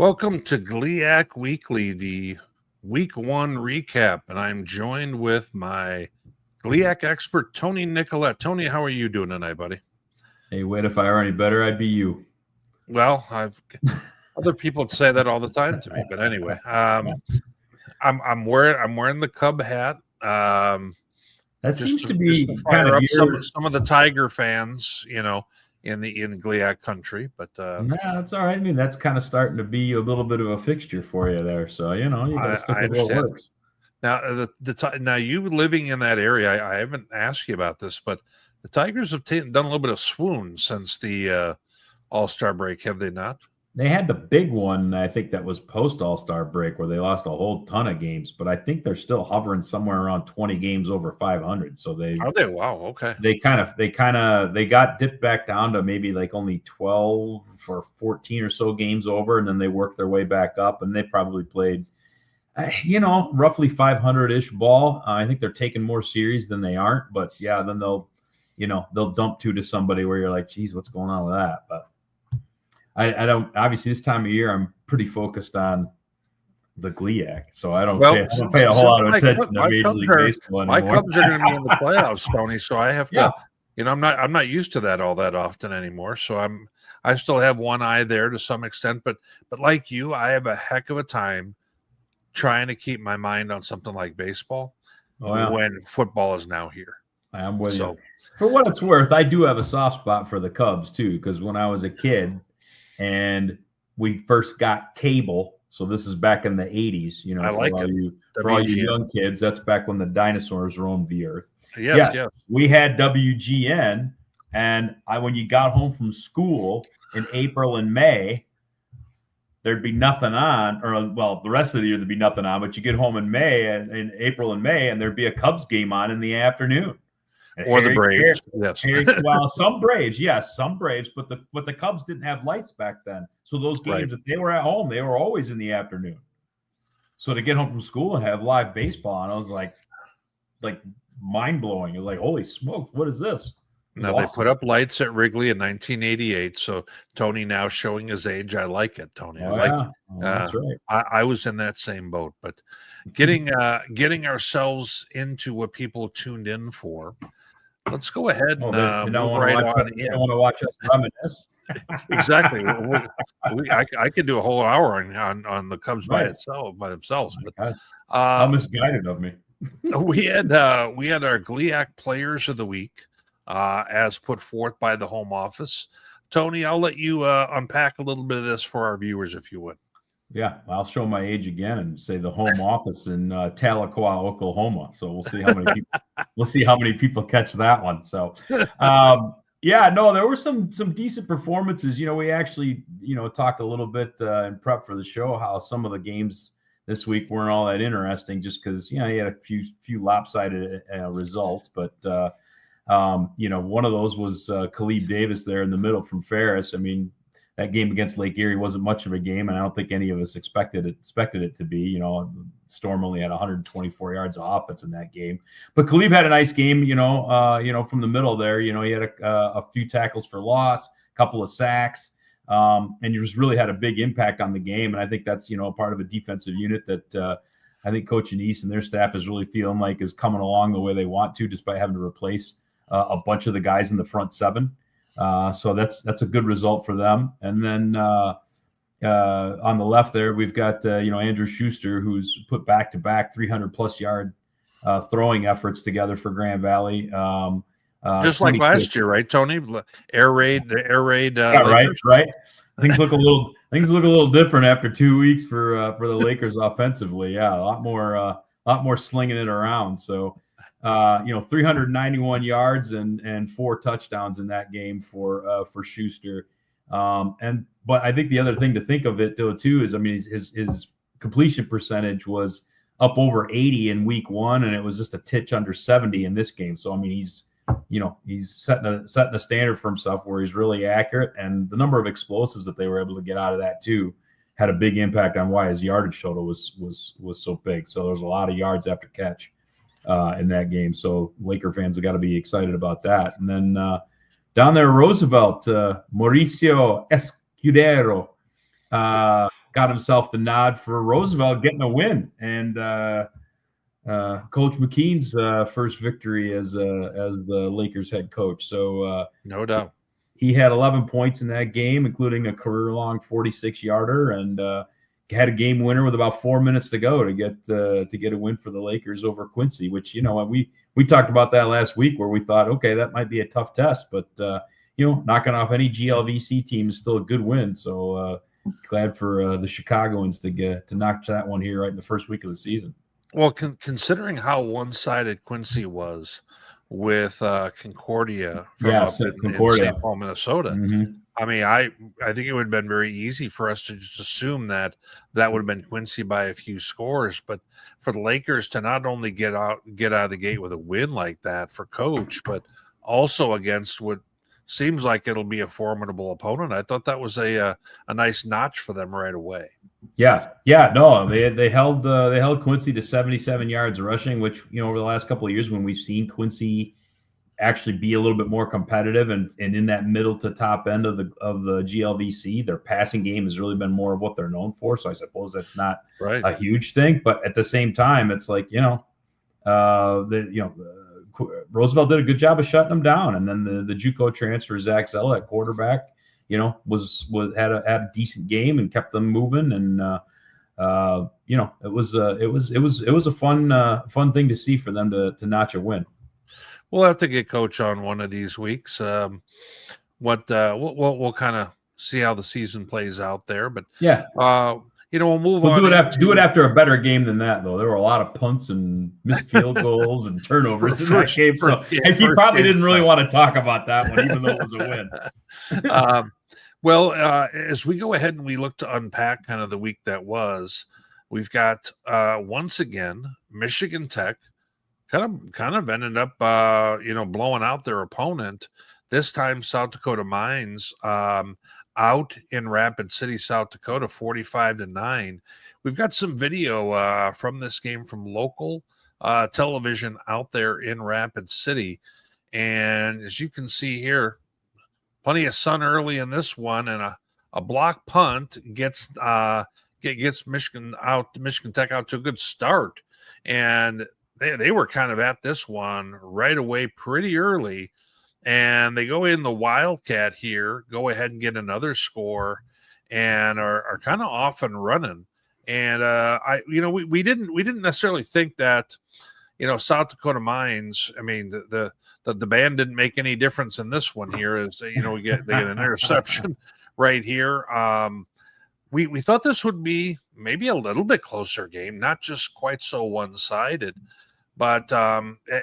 Welcome to GLIAC Weekly, the Week 1 recap, and I'm joined with my GLIAC expert, Tony Nicolette. Tony, how are you doing tonight, buddy? Hey, Witt, if I were any better, I'd be you. Well, other people say that all the time to me, but anyway, I'm wearing the Cub hat. That seems to be just to fire up some of the Tiger fans, in GLIAC country, but that's all right. I mean, that's kind of starting to be a little bit of a fixture for you there. So you got to stick with what works. Now, now you living in that area, I haven't asked you about this, but the Tigers have done a little bit of swoon since the All-Star break, have they not? They had the big one, I think, that was post All-Star break where they lost a whole ton of games, but I think they're still hovering somewhere around 20 games over 500. So are they? Wow, okay. They got dipped back down to maybe like only 12 or 14 or so games over, and then they worked their way back up, and they probably played roughly 500-ish ball. I think they're taking more series than they aren't, but yeah, then they'll dump two to somebody where you're like, geez, what's going on with that? But I don't, obviously this time of year, I'm pretty focused on the GLIAC, so I don't pay a whole lot of attention to Major League Baseball anymore. My Cubs are going to be in the playoffs, Tony, so I have to, I'm not used to that all that often anymore. So I still have one eye there to some extent, but like you, I have a heck of a time trying to keep my mind on something like baseball when football is now here. I am with you. For what it's worth, I do have a soft spot for the Cubs too, because when I was a kid and we first got cable, so this is back in the 80s, I like it. For all you young kids, that's back when the dinosaurs roamed the earth. Yes. We had WGN, and when you got home from school in April and May, there'd be nothing on, the rest of the year there'd be nothing on, but you get home in April and May, and there'd be a Cubs game on in the afternoon. Or the Braves, yes. Some Braves, but the Cubs didn't have lights back then. So those games, if they were at home, they were always in the afternoon. So to get home from school and have live baseball, and I was like mind blowing. It was like, holy smokes, what is this? Now awesome. They put up lights at Wrigley in 1988. So Tony now showing his age. I like it, Tony. I like it. That's right. I was in that same boat, but getting ourselves into what people tuned in for. Let's go ahead and move right on. You don't want to watch us reminisce. Exactly. I could do a whole hour on the Cubs by themselves. But how misguided of me. We had our GLIAC Players of the Week as put forth by the home office. Tony, I'll let you unpack a little bit of this for our viewers, if you would. Yeah, I'll show my age again and say the home office in Tahlequah, Oklahoma. So we'll see how many people catch that one. So, there were some decent performances. We actually talked a little bit in prep for the show how some of the games this week weren't all that interesting, just because you had a few lopsided results. But one of those was Khalib Davis there in the middle from Ferris. I mean, that game against Lake Erie wasn't much of a game, and I don't think any of us expected it to be. Storm only had 124 yards of offense in that game, but Khalib had a nice game. From the middle there, he had a few tackles for loss, a couple of sacks, and he just really had a big impact on the game. And I think that's part of a defensive unit that I think Coach Anise and their staff is really feeling like is coming along the way they want to, despite having to replace a bunch of the guys in the front seven. So that's a good result for them. And then on the left there, we've got Andrew Schuster, who's put back-to-back 300-plus yard throwing efforts together for Grand Valley. Just like last year, right, Tony? Air raid. Right. Things look a little different after 2 weeks for the Lakers offensively. Yeah, a lot more slinging it around. So. 391 yards and 4 touchdowns in that game for Schuster. But I think the other thing to think of it though too is, I mean, his completion percentage was up over 80 in week 1, and it was just a titch under 70 in this game. So I mean, he's setting a standard for himself where he's really accurate, and the number of explosives that they were able to get out of that too had a big impact on why his yardage total was so big. So there's a lot of yards after catch in that game. So Laker fans have got to be excited about that. And then down there, Roosevelt, Mauricio Escudero got himself the nod for Roosevelt getting a win, and Coach McKean's first victory as the Lakers head coach. So no doubt. He had 11 points in that game, including a career-long 46-yarder, and had a game winner with about 4 minutes to go to get a win for the Lakers over Quincy. Which we talked about that last week, where we thought, okay, that might be a tough test, but knocking off any GLVC team is still a good win. So glad for the Chicagoans to knock that one here right in the first week of the season. Well, considering how one-sided Quincy was with Concordia from up in St. Paul, Minnesota. Mm-hmm. I mean, I think it would have been very easy for us to just assume that would have been Quincy by a few scores, but for the Lakers to not only get out of the gate with a win like that for Coach, but also against what seems like it'll be a formidable opponent, I thought that was a nice notch for them right away. Yeah, no, they held Quincy to 77 yards rushing, which over the last couple of years when we've seen Quincy actually be a little bit more competitive and in that middle to top end of the GLVC, their passing game has really been more of what they're known for. So I suppose that's not a huge thing, but at the same time, it's like Roosevelt did a good job of shutting them down, and then the JUCO transfer Zach Zella at quarterback, had a decent game and kept them moving, and it was a fun thing to see for them to notch a win. We'll have to get Coach on one of these weeks. We'll kind of see how the season plays out there, but yeah, we'll move on. Do it after a better game than that, though. There were a lot of punts and missed field goals and turnovers in that game. So and he probably didn't really want to talk about that one, even though it was a win. Well, as we go ahead and we look to unpack kind of the week that was, we've got once again Michigan Tech kind of ended up blowing out their opponent. This time South Dakota Mines out in Rapid City, South Dakota, 45-9. We've got some video from this game from local television out there in Rapid City, and as you can see here, plenty of sun early in this one, and a block punt gets Michigan Tech out to a good start, and they were kind of at this one right away pretty early, and they go in the Wildcat here, go ahead and get another score, and are kind of off and running. And we didn't necessarily think that South Dakota Mines. I mean, the band didn't make any they get an interception right here. We thought this would be maybe a little bit closer game, not just quite so one-sided. But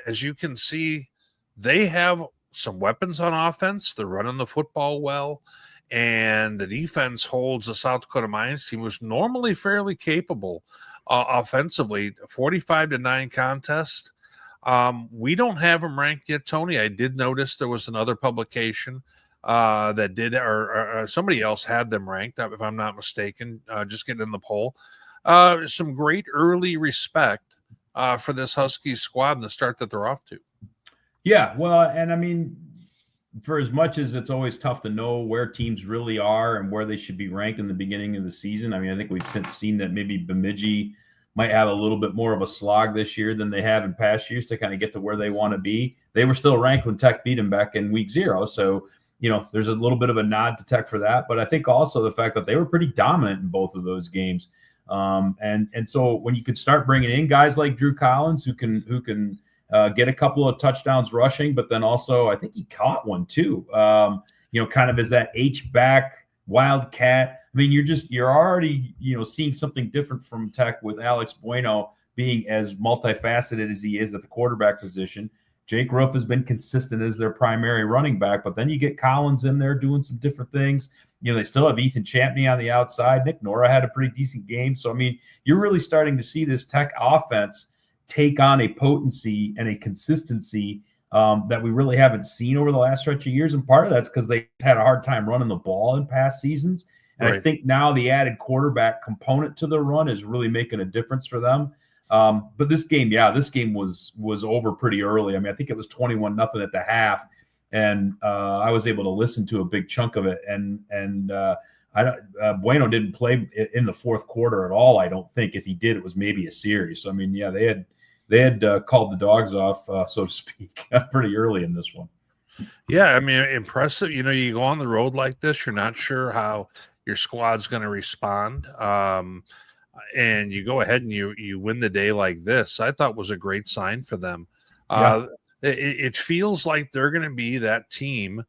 as you can see, they have some weapons on offense. They're running the football well, and the defense holds the South Dakota Mines team, who's normally fairly capable offensively. 45-9 contest. We don't have them ranked yet, Tony. I did notice there was another publication that did, or somebody else had them ranked, if I'm not mistaken. Just getting in the poll. Some great early respect for this Huskies squad and the start that they're off to. Yeah, well, and I mean, for as much as it's always tough to know where teams really are and where they should be ranked in the beginning of the season, I mean, I think we've since seen that maybe Bemidji might have a little bit more of a slog this year than they have in past years to kind of get to where they want to be. They were still ranked when Tech beat them back in week 0, so there's a little bit of a nod to Tech for that, but I think also the fact that they were pretty dominant in both of those games. And so when you could start bringing in guys like Drew Collins who can get a couple of touchdowns rushing, but then also I think he caught one too. Kind of as that H-back wildcat. I mean, you're already seeing something different from Tech with Alex Bueno being as multifaceted as he is at the quarterback position. Jake Ruff has been consistent as their primary running back, but then you get Collins in there doing some different things. They still have Ethan Champney on the outside. Nick Nora had a pretty decent game. So, I mean, you're really starting to see this Tech offense take on a potency and a consistency that we really haven't seen over the last stretch of years. And part of that's because they had a hard time running the ball in past seasons. And right. I think now the added quarterback component to the run is really making a difference for them. But this game was over pretty early. I mean, I think it was 21-0 at the half. And I was able to listen to a big chunk of it. And Bueno didn't play in the fourth quarter at all. I don't think. If he did, it was maybe a series. So I mean, yeah, they had called the dogs off, so to speak, pretty early in this one. Yeah, I mean, impressive. You go on the road like this, you're not sure how your squad's going to respond. And you go ahead and you win the day like this. I thought was a great sign for them. It feels like they're going to be that team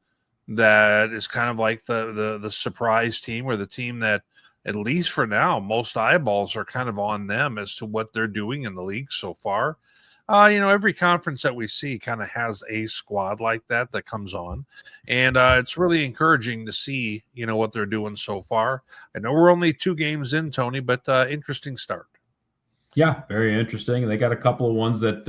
that is kind of like the surprise team, or the team that, at least for now, most eyeballs are kind of on them as to what they're doing in the league so far. Every conference that we see kind of has a squad like that comes on, and it's really encouraging to see, what they're doing so far. I know we're only 2 games in, Tony, but interesting start. Yeah, very interesting. And they got a couple of ones that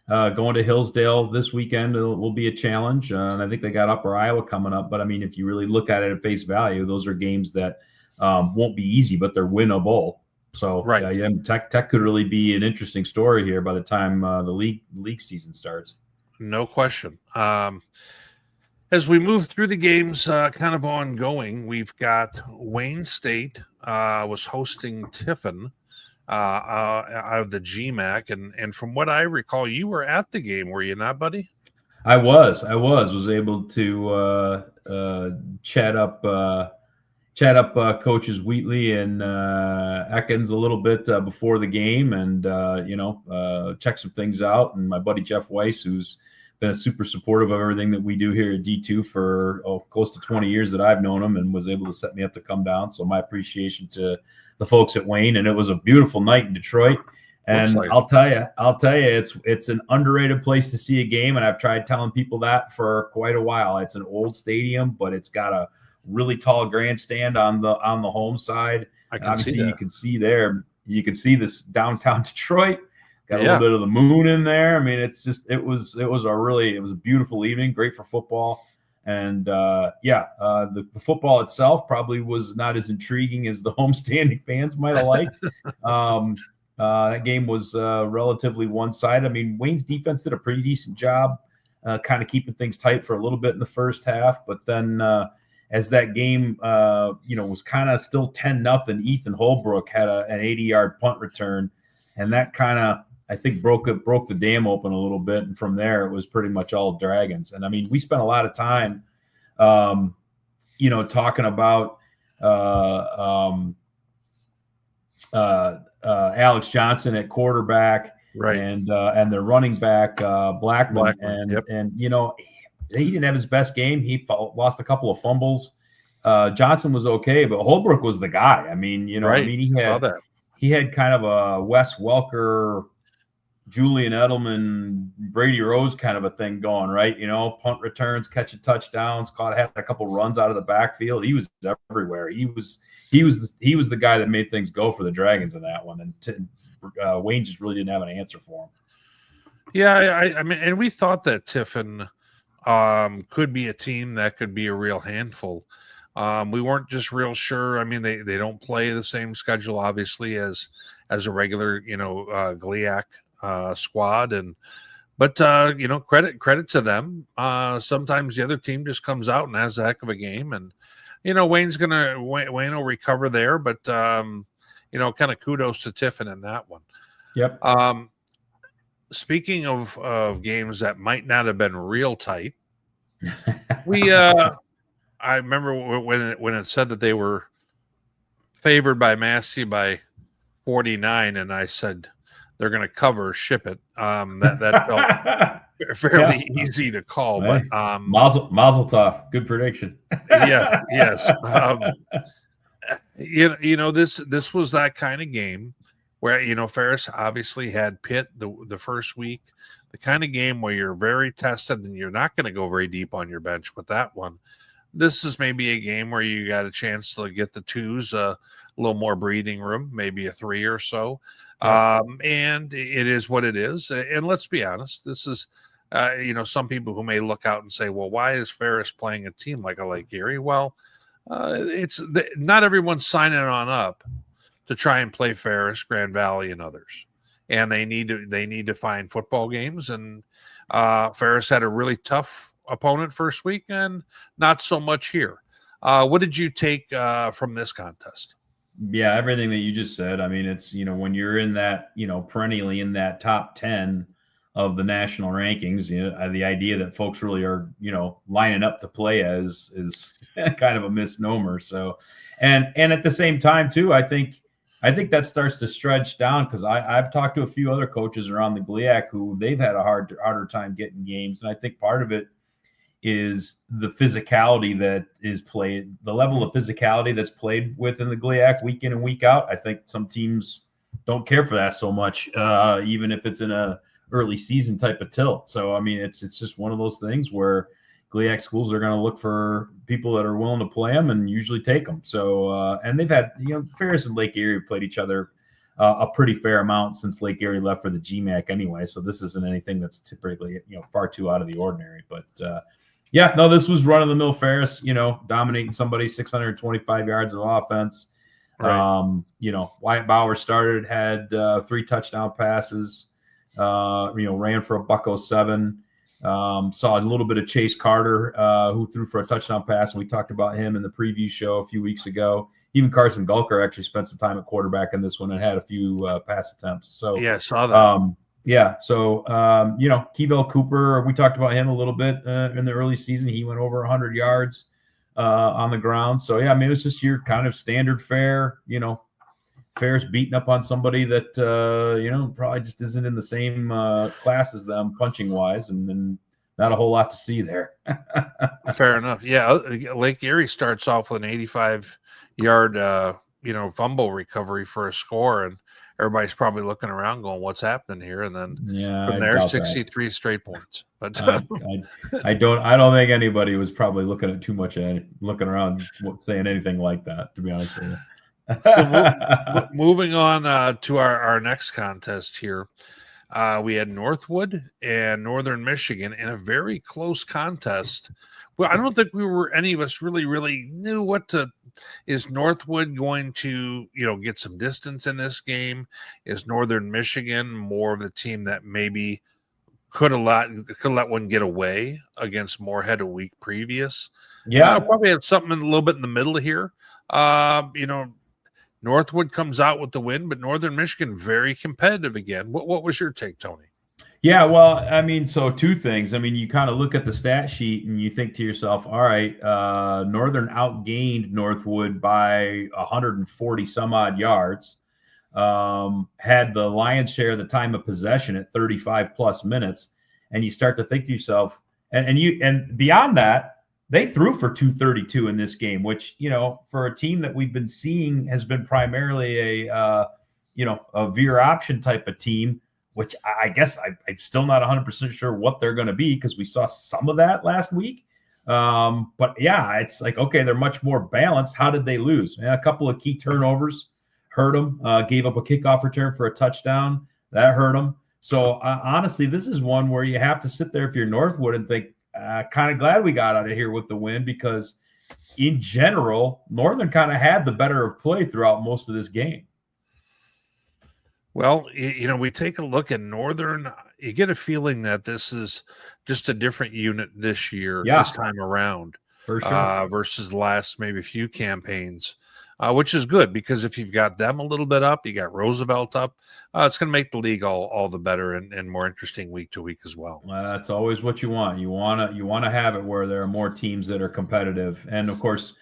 going to Hillsdale this weekend will be a challenge. And I think they got Upper Iowa coming up. But I mean, if you really look at it at face value, those are games that won't be easy, but they're winnable. So right. Yeah, Tech could really be an interesting story here by the time the league season starts. No question. As we move through the games, kind of ongoing, we've got Wayne State was hosting Tiffin out of the GMAC, and from what I recall, you were at the game, were you not, buddy? I was able to chat up coaches Wheatley and Ekins a little bit before the game, and check some things out. And my buddy Jeff Weiss, who's been super supportive of everything that we do here at D2 for close to 20 years that I've known him, and was able to set me up to come down. So my appreciation to the folks at Wayne. And it was a beautiful night in Detroit. And like, I'll tell you, it's an underrated place to see a game. And I've tried telling people that for quite a while. It's an old stadium, but it's got a really tall grandstand on the home side. I can see that. You can see this downtown Detroit. Got a little bit of the moon in there. I mean, it was a beautiful evening, great for football. And the football itself probably was not as intriguing as the homestanding fans might have liked. That game was relatively one-sided. I mean, Wayne's defense did a pretty decent job kind of keeping things tight for a little bit in the first half. But then as that game, was kind of still 10-0, Ethan Holbrook had an 80-yard punt return. And that kind of, I think, broke the dam open a little bit. And from there, it was pretty much all Dragons. And I mean, we spent a lot of time, talking about Alex Johnson at quarterback, right, and their running back Blackman. And he didn't have his best game. He lost a couple of fumbles. Johnson was okay, but Holbrook was the guy. I mean, he had kind of a Wes Welker, Julian Edelman, Brady Rose kind of a thing going, right? Punt returns, catching touchdowns, had a couple runs out of the backfield. He was everywhere. He was the guy that made things go for the Dragons in that one. And Wayne just really didn't have an answer for him. Yeah, I mean, and we thought that Tiffin could be a team that could be a real handful. We weren't just real sure. I mean, they don't play the same schedule, obviously, as a regular, GLIAC squad, but credit to them. Sometimes the other team just comes out and has a heck of a game, and Wayne will recover there, but kind of kudos to Tiffin in that one. Yep. Speaking of games that might not have been real tight, I remember when it said that they were favored by Massey by 49, and I said they're going to cover, ship it. That felt fairly easy to call, but Mazel tov, good prediction. Yes. This was that kind of game where Ferris obviously had Pitt the first week, the kind of game where you're very tested and you're not going to go very deep on your bench with that one. This is maybe a game where you got a chance to get the twos a little more breathing room, maybe a 3 or so. And it is what it is. And let's be honest, this is, some people who may look out and say, well, why is Ferris playing a team like a Lake Erie? Well, not everyone's signing on up to try and play Ferris, Grand Valley, and others. And they need to find football games. And Ferris had a really tough opponent first week, and not so much here. What did you take from this contest? Yeah, everything that you just said. I mean, it's, when you're in that, perennially in that top 10 of the national rankings, the idea that folks really are, lining up to play is kind of a misnomer. So, and at the same time too, I think that starts to stretch down, because I've talked to a few other coaches around the GLIAC who they've had a harder time getting games. And I think part of it is the physicality that is played, the level of physicality that's played within the GLIAC week in and week out. I think some teams don't care for that so much, even if it's in a early season type of tilt. So, I mean, it's just one of those things where GLIAC schools are going to look for people that are willing to play them and usually take them. So, and they've had, Ferris and Lake Erie have played each other a pretty fair amount since Lake Erie left for the GMAC anyway. So this isn't anything that's typically, far too out of the ordinary. But yeah, no, this was run-of-the-mill Ferris, dominating somebody, 625 yards of offense. Right. Wyatt Bauer had 3 touchdown passes, ran for $107. Saw a little bit of Chase Carter, who threw for a touchdown pass, and we talked about him in the preview show a few weeks ago. Even Carson Gulker actually spent some time at quarterback in this one and had a few pass attempts. So yeah, I saw that. Yeah. So, Kevell Cooper, we talked about him a little bit in the early season. He went over 100 yards on the ground. So, yeah, I mean, it was just your kind of standard fare, Ferris beating up on somebody that, probably just isn't in the same class as them punching wise, and then not a whole lot to see there. Fair enough. Yeah. Lake Erie starts off with an 85-yard, fumble recovery for a score, and everybody's probably looking around going, what's happening here? And then from there, 63 straight points. But I don't think anybody was probably looking around saying anything like that, to be honest with you. So moving on to our next contest here, we had Northwood and Northern Michigan in a very close contest. Well, I don't think any of us really knew what to. Is Northwood going to, get some distance in this game? Is Northern Michigan more of the team that maybe could let one get away against Moorhead a week previous? Yeah, probably have something a little bit in the middle here. Northwood comes out with the win, but Northern Michigan very competitive again. What was your take, Tony? Yeah, well, I mean, so 2 things. I mean, you kind of look at the stat sheet and you think to yourself, all right, Northern outgained Northwood by 140 some odd yards, had the lion's share of the time of possession at 35 plus minutes. And you start to think to yourself, and beyond that, they threw for 232 in this game, which, for a team that we've been seeing has been primarily a veer option type of team, which I guess I'm still not 100% sure what they're going to be, because we saw some of that last week. But yeah, it's like, okay, they're much more balanced. How did they lose? And a couple of key turnovers hurt them, gave up a kickoff return for a touchdown. That hurt them. So honestly, this is one where you have to sit there if you're Northwood and think, kind of glad we got out of here with the win, because in general, Northern kind of had the better of play throughout most of this game. Well, we take a look at Northern. You get a feeling that this is just a different unit this year, this time around, for sure, versus the last maybe few campaigns, which is good, because if you've got them a little bit up, you got Roosevelt up, it's going to make the league all the better and more interesting week to week as well. That's always what you want. You want to have it where there are more teams that are competitive, and of course,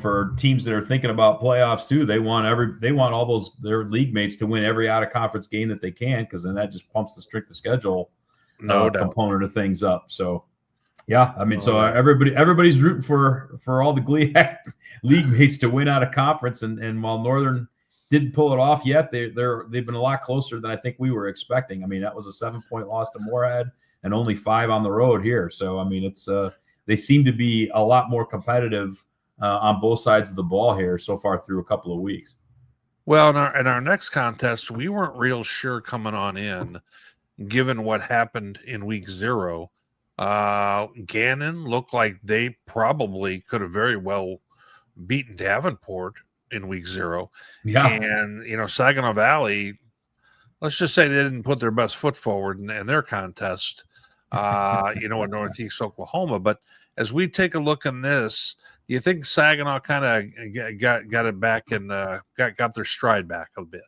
for teams that are thinking about playoffs too, they want all their league mates to win every out of conference game that they can, because then that just pumps the strength of schedule component of things up. So yeah, I mean, everybody's rooting for all the GLIAC league mates to win out of conference, and while Northern didn't pull it off yet, they've been a lot closer than I think we were expecting. I mean, that was a 7-point loss to Moorhead and only 5 on the road here. So I mean, it's they seem to be a lot more competitive on both sides of the ball here so far through a couple of weeks. Well, in our next contest, we weren't real sure coming on in, given what happened in week 0. Gannon looked like they probably could have very well beaten Davenport in week 0. Yeah. And, Saginaw Valley, let's just say they didn't put their best foot forward in their contest, in Northeast Oklahoma. But as we take a look in this, you think Saginaw kind of got it back and got their stride back a bit?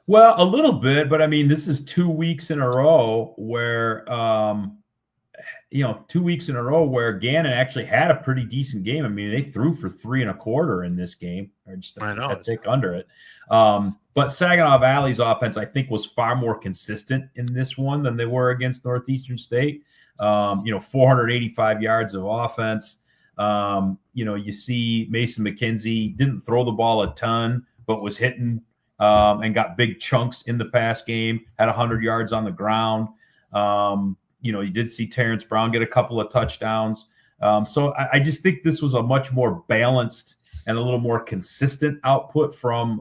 Well, a little bit, but I mean, this is 2 weeks in a row where 2 weeks in a row where Gannon actually had a pretty decent game. I mean, they threw for 3 1/4 in this game, or just a tick under it. But Saginaw Valley's offense, I think, was far more consistent in this one than they were against Northeastern State. 485 yards of offense. You see Mason McKenzie didn't throw the ball a ton, but was hitting and got big chunks in the pass game, had 100 yards on the ground. You did see Terrence Brown get a couple of touchdowns. So I just think this was a much more balanced and a little more consistent output from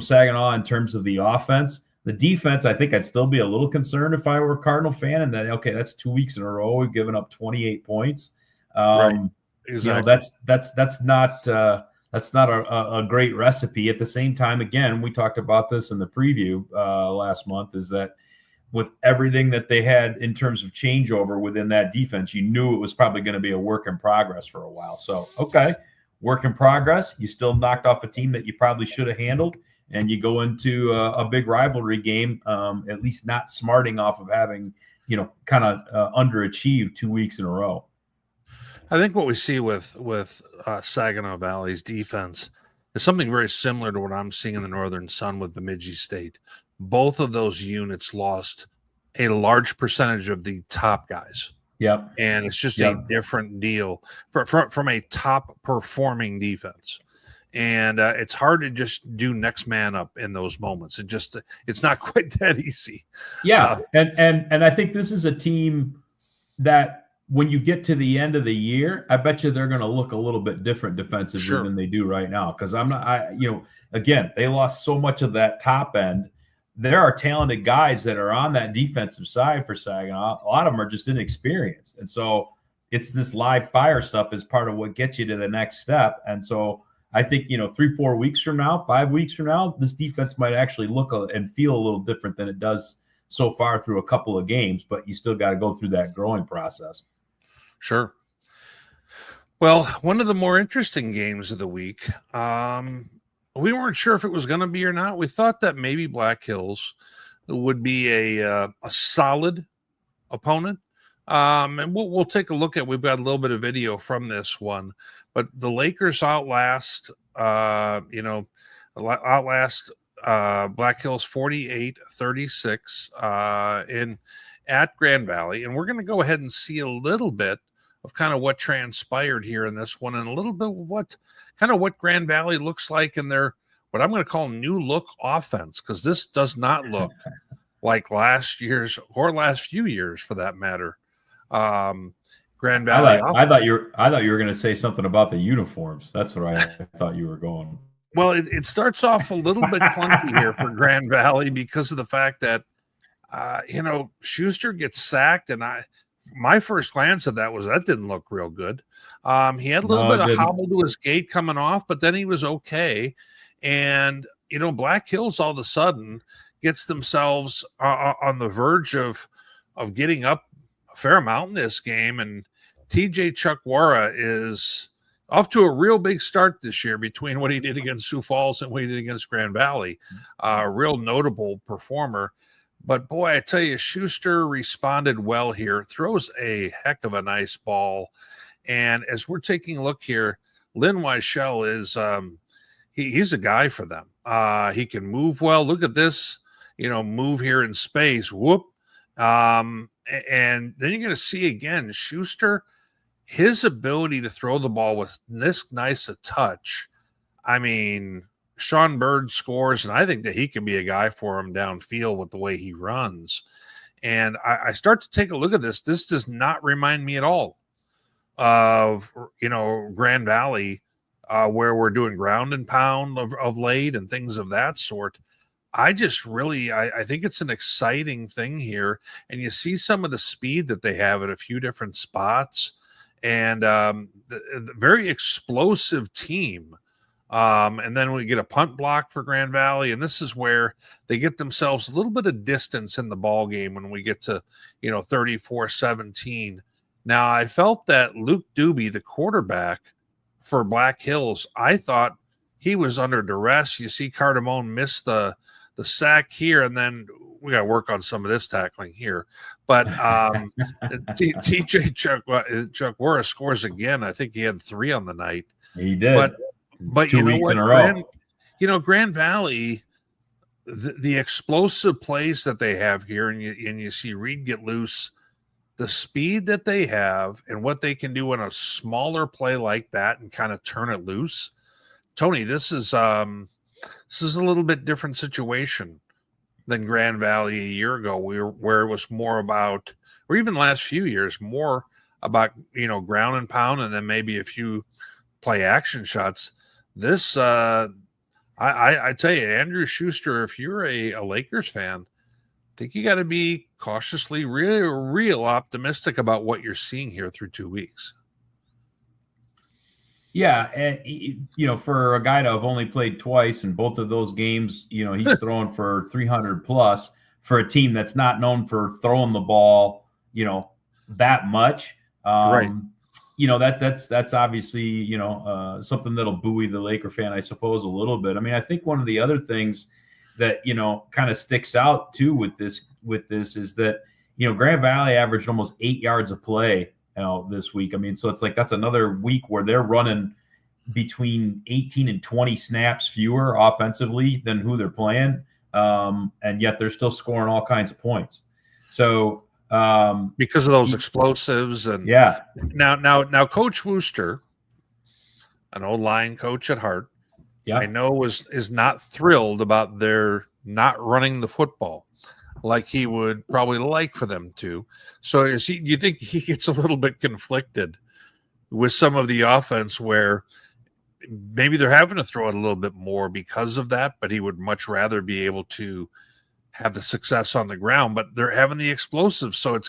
Saginaw in terms of the offense. The defense, I think I'd still be a little concerned if I were a Cardinal fan, and that, okay, that's 2 weeks in a row we've given up 28 points. Right. Exactly. That's not a great recipe. At the same time, again, we talked about this in the preview last month, is that with everything that they had in terms of changeover within that defense, you knew it was probably going to be a work in progress for a while. So, okay, work in progress. You still knocked off a team that you probably should have handled, and you go into a big rivalry game, at least not smarting off of having, kind of underachieved 2 weeks in a row. I think what we see with Saginaw Valley's defense is something very similar to what I'm seeing in the Northern Sun with Bemidji State. Both of those units lost a large percentage of the top guys. Yep. And it's just a different deal from a top performing defense. And it's hard to just do next man up in those moments. It's not quite that easy. Yeah. And I think this is a team that when you get to the end of the year, I bet you they're going to look a little bit different defensively than they do right now. Because again, they lost so much of that top end. There are talented guys that are on that defensive side for Saginaw. A lot of them are just inexperienced. And so it's this live fire stuff is part of what gets you to the next step. And so I think, 3-4 weeks from now, 5 weeks from now, this defense might actually look and feel a little different than it does so far through a couple of games, but you still got to go through that growing process. Sure. Well, one of the more interesting games of the week, we weren't sure if it was going to be or not. We thought that maybe Black Hills would be a solid opponent. And we'll take a look at, we've got a little bit of video from this one, but the Lakers outlast Black Hills 48-36 at Grand Valley. And we're going to go ahead and see a little bit of kind of what transpired here in this one, and a little bit of what Grand Valley looks like in their, what I'm going to call new look offense, because this does not look like last year's or last few years for that matter. Grand Valley. I thought you were going to say something about the uniforms. That's what I thought you were going. Well, it starts off a little bit clunky here for Grand Valley because of the fact that Schuster gets sacked, and my first glance at that didn't look real good. He had a little bit of hobble to his gait coming off, but then he was okay. And Black Hills all of a sudden gets themselves on the verge of getting up a fair amount in this game, and TJ Chukwara is off to a real big start this year between what he did against Sioux Falls and what he did against Grand Valley. A real notable performer. But boy, I tell you, Schuster responded well here, throws a heck of a nice ball. And as we're taking a look here, Lynn Weichel is he's a guy for them. He can move well. Look at this, move here in space. Whoop. And then you're going to see again, Schuster, his ability to throw the ball with this nice a touch. I mean, Sean Bird scores, and I think that he can be a guy for him downfield with the way he runs. And I start to take a look at this. This does not remind me at all of, Grand Valley, where we're doing ground and pound of late and things of that sort. I just really, I think it's an exciting thing here. And you see some of the speed that they have at a few different spots, and the very explosive team. And then we get a punt block for Grand Valley, and this is where they get themselves a little bit of distance in the ball game when we get to 34-17. Now, I felt that Luke Doobie, the quarterback, for Black Hills. I thought he was under duress. You see Cardamone miss the sack here, and then we got to work on some of this tackling here. But TJ Chuck Warris scores again. I think he had 3 on the night. He did. But 2 weeks in a row. Grand Valley, the explosive plays that they have here, and you see Reed get loose, the speed that they have and what they can do in a smaller play like that and kind of turn it loose. Tony, this is a little bit different situation than Grand Valley a year ago, where it was more about, or even the last few years, more about, ground and pound and then maybe a few play action shots. This, I tell you, Andrew Schuster, if you're a Lakers fan, I think you got to be cautiously real optimistic about what you're seeing here through 2 weeks. Yeah, and for a guy to have only played twice in both of those games, he's throwing for 300 plus for a team that's not known for throwing the ball, that much. Right. That's obviously something that'll buoy the Laker fan, I suppose, a little bit. I mean, I think one of the other things that kind of sticks out too with this is that Grand Valley averaged almost 8 yards a play this week. I mean, so it's like that's another week where they're running between 18 and 20 snaps fewer offensively than who they're playing, and yet they're still scoring all kinds of points. So because of those explosives and now Coach Wooster, an old line coach at heart, I know is not thrilled about their not running the football like he would probably like for them to. So do you think he gets a little bit conflicted with some of the offense where maybe they're having to throw it a little bit more because of that, but he would much rather be able to have the success on the ground, but they're having the explosives. So it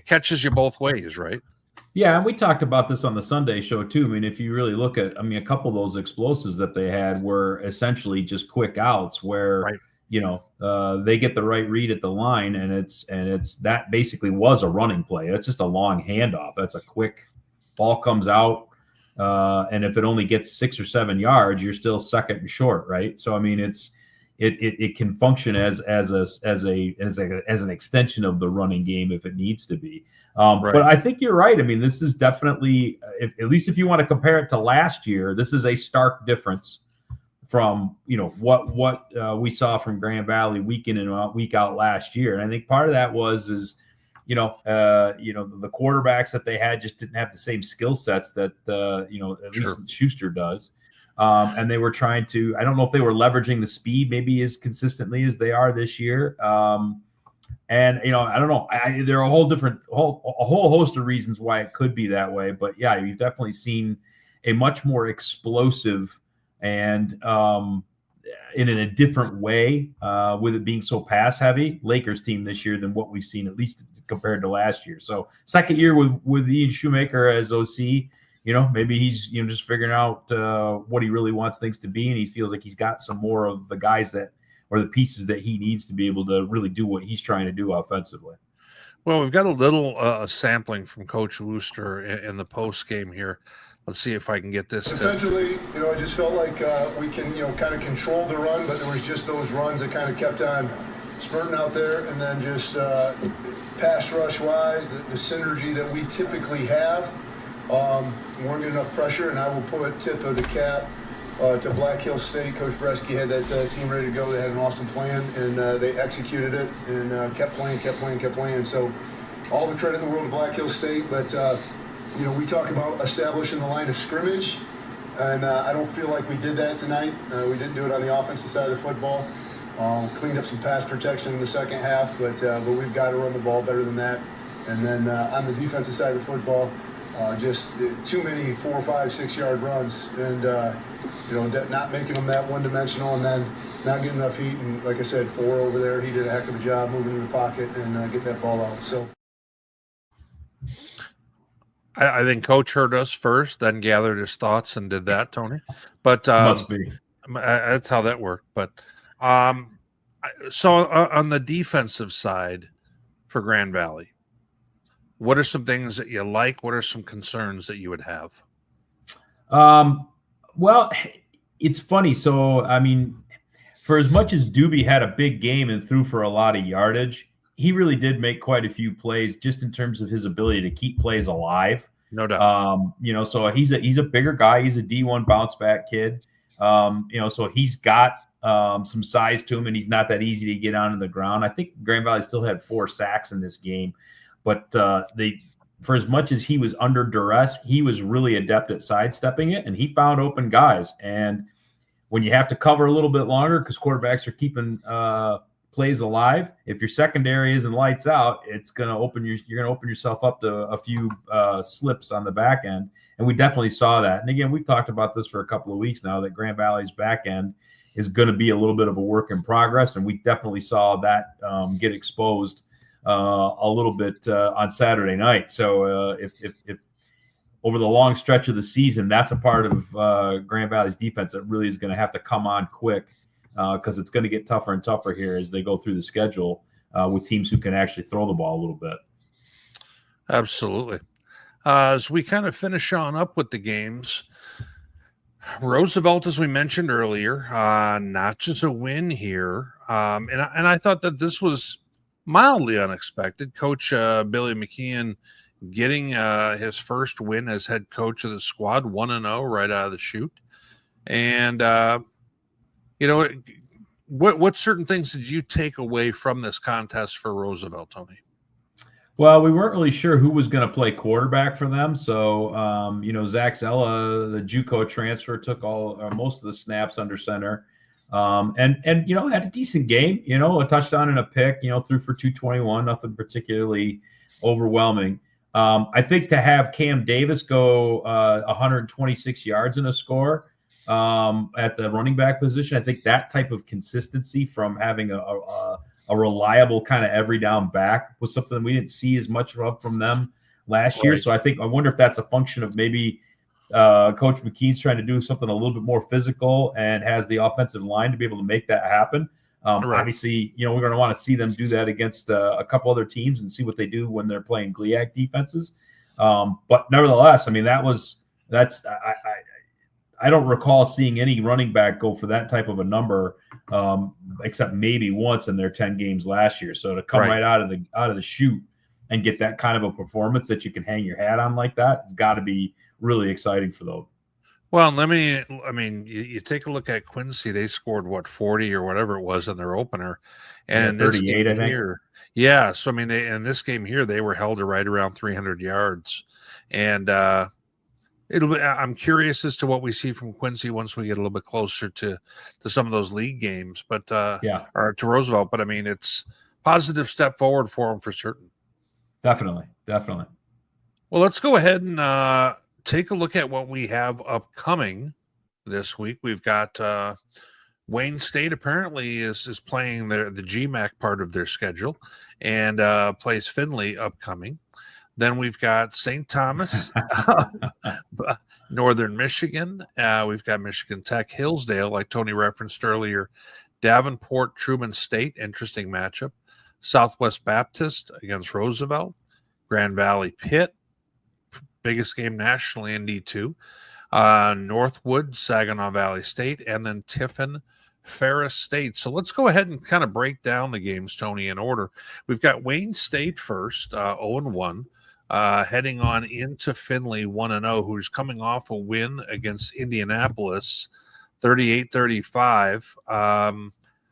catches you both ways, right? Yeah, and we talked about this on the Sunday show too. I mean, if you really look at, a couple of those explosives that they had were essentially just quick outs where, they get the right read at the line, and it's that basically was a running play. It's just a long handoff. That's a quick ball comes out, and if it only gets 6 or 7 yards, you're still second and short, right? So I mean, it can function as an extension of the running game if it needs to be. Right. But I think you're right. I mean, this is definitely, at least if you want to compare it to last year, this is a stark difference from what we saw from Grand Valley week in and week out last year. And I think part of that is the quarterbacks that they had just didn't have the same skill sets that at least Schuster does. And they were trying to, I don't know if they were leveraging the speed maybe as consistently as they are this year. And I don't know. There are a whole host of reasons why it could be that way. But yeah, you've definitely seen a much more explosive and in a different way with it being so pass heavy Lakers team this year than what we've seen, at least compared to last year. So second year with Ian Shoemaker as OC. Maybe he's just figuring out what he really wants things to be, and he feels like he's got some more of the guys or the pieces that he needs to be able to really do what he's trying to do offensively. Well, we've got a little sampling from Coach Wooster in the post game here. Let's see if I can get this. Defensively, I just felt like we can, kind of control the run, but there was just those runs that kind of kept on spurting out there, and then just pass rush wise, the synergy that we typically have. Weren't getting enough pressure, and I will put tip of the cap to Black Hills State. Coach Bresky had that team ready to go. They had an awesome plan, and they executed it and kept playing. So all the credit in the world to Black Hills State, but we talk about establishing the line of scrimmage, and I don't feel like we did that tonight. We didn't do it on the offensive side of the football. Cleaned up some pass protection in the second half, but we've got to run the ball better than that. And then on the defensive side of the football, just too many 4, 5, 6 yard runs, and not making them that one-dimensional, and then not getting enough heat. And like I said, 4 over there, he did a heck of a job moving in the pocket and getting that ball out. So I think Coach heard us first, then gathered his thoughts and did that, Tony. But must be that's how that worked. But so on the defensive side for Grand Valley, what are some things that you like? What are some concerns that you would have? Well, it's funny. So, I mean, for as much as Doobie had a big game and threw for a lot of yardage, he really did make quite a few plays just in terms of his ability to keep plays alive. No doubt. So he's a bigger guy. He's a D1 bounce back kid. So he's got some size to him, and he's not that easy to get onto the ground. I think Grand Valley still had 4 sacks in this game, but for as much as he was under duress, he was really adept at sidestepping it, and he found open guys. And when you have to cover a little bit longer because quarterbacks are keeping plays alive, if your secondary isn't lights out, it's going to you're going to open yourself up to a few slips on the back end. And we definitely saw that. And again, we've talked about this for a couple of weeks now, that Grand Valley's back end is going to be a little bit of a work in progress. And we definitely saw that get exposed a little bit on Saturday night. So if over the long stretch of the season, that's a part of Grand Valley's defense that really is going to have to come on quick, because it's going to get tougher and tougher here as they go through the schedule with teams who can actually throw the ball a little bit. Absolutely. As we kind of finish on up with the games, Roosevelt, as we mentioned earlier, not just a win here. And I thought that this was mildly unexpected. Coach Billy McKeon getting his first win as head coach of the squad, 1-0 right out of the chute. And, what certain things did you take away from this contest for Roosevelt, Tony? Well, we weren't really sure who was going to play quarterback for them. So, Zach Zella, the JUCO transfer, took most of the snaps under center. And had a decent game, a touchdown and a pick, threw for 221, nothing particularly overwhelming. I think to have Cam Davis go 126 yards in a score at the running back position, I think that type of consistency from having a reliable kind of every down back was something we didn't see as much of from them last year. So I wonder if that's a function of maybe Coach McKean's trying to do something a little bit more physical and has the offensive line to be able to make that happen. Obviously, we're going to want to see them do that against a couple other teams and see what they do when they're playing GLIAC defenses. But nevertheless, I mean, I don't recall seeing any running back go for that type of a number, except maybe once in their 10 games last year. So to come right out of the chute and get that kind of a performance that you can hang your hat on like that, it's got to be really exciting for them. Well, you take a look at Quincy. They scored 40 or whatever it was in their opener, and in this game here, yeah. So in this game here, they were held to right around 300 yards, and I'm curious as to what we see from Quincy once we get a little bit closer to some of those league games, or to Roosevelt. But it's positive step forward for them for certain. Definitely. Well, let's go ahead and take a look at what we have upcoming this week. We've got Wayne State apparently is playing the GMAC part of their schedule, and plays Findlay upcoming. Then we've got St. Thomas, Northern Michigan. We've got Michigan Tech, Hillsdale, like Tony referenced earlier, Davenport, Truman State, interesting matchup. Southwest Baptist against Roosevelt, Grand Valley Pitt, biggest game nationally in D2, Northwood, Saginaw Valley State, and then Tiffin, Ferris State. So let's go ahead and kind of break down the games, Tony, in order. We've got Wayne State first, 0-1. Heading on into Findlay 1-0, who's coming off a win against Indianapolis 38-35.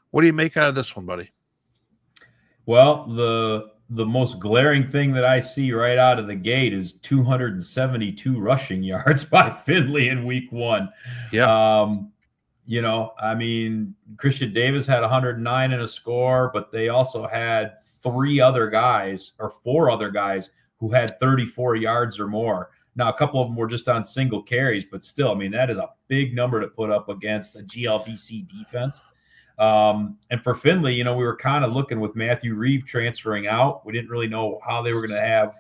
What do you make out of this one, buddy? Well, the most glaring thing that I see right out of the gate is 272 rushing yards by Findlay in week 1. Yeah. Christian Davis had 109 in a score, but they also had 4 other guys who had 34 yards or more. Now, a couple of them were just on single carries, but still, that is a big number to put up against a GLVC defense. And for Findlay, we were kind of looking with Matthew Reeve transferring out. We didn't really know how they were going to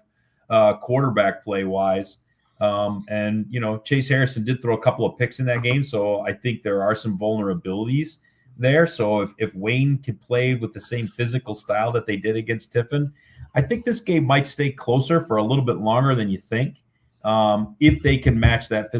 have quarterback play wise. And Chase Harrison did throw a couple of picks in that game. So I think there are some vulnerabilities there. So if Wayne could play with the same physical style that they did against Tiffin, I think this game might stay closer for a little bit longer than you think. if they can match that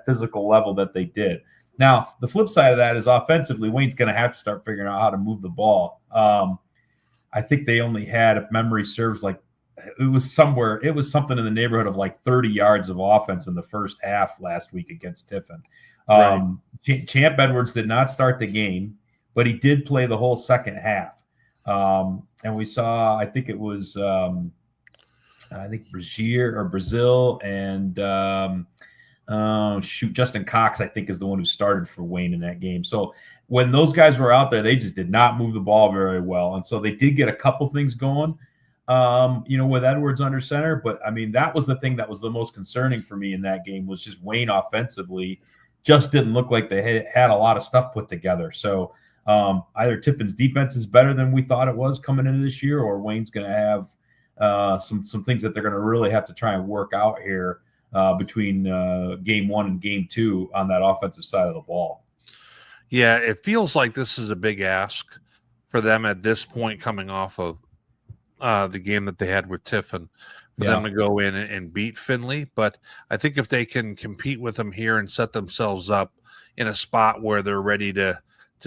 physical level that they did. Now, the flip side of that is offensively, Wayne's going to have to start figuring out how to move the ball. I think they only had, if memory serves, it was something in the neighborhood of 30 yards of offense in the first half last week against Tiffin. Right. Champ Edwards did not start the game, but he did play the whole second half. And we saw, I think it was, Brazil and Justin Cox, I think, is the one who started for Wayne in that game. So when those guys were out there, they just did not move the ball very well. And so they did get a couple things going, with Edwards under center. But, I mean, that was the thing that was the most concerning for me in that game, was just Wayne offensively just didn't look like they had a lot of stuff put together. So either Tiffin's defense is better than we thought it was coming into this year, or Wayne's going to have some things that they're going to really have to try and work out here between game 1 and game 2 on that offensive side of the ball. Yeah, it feels like this is a big ask for them at this point, coming off of the game that they had with Tiffin, for them to go in and beat Findlay. But I think if they can compete with them here and set themselves up in a spot where they're ready to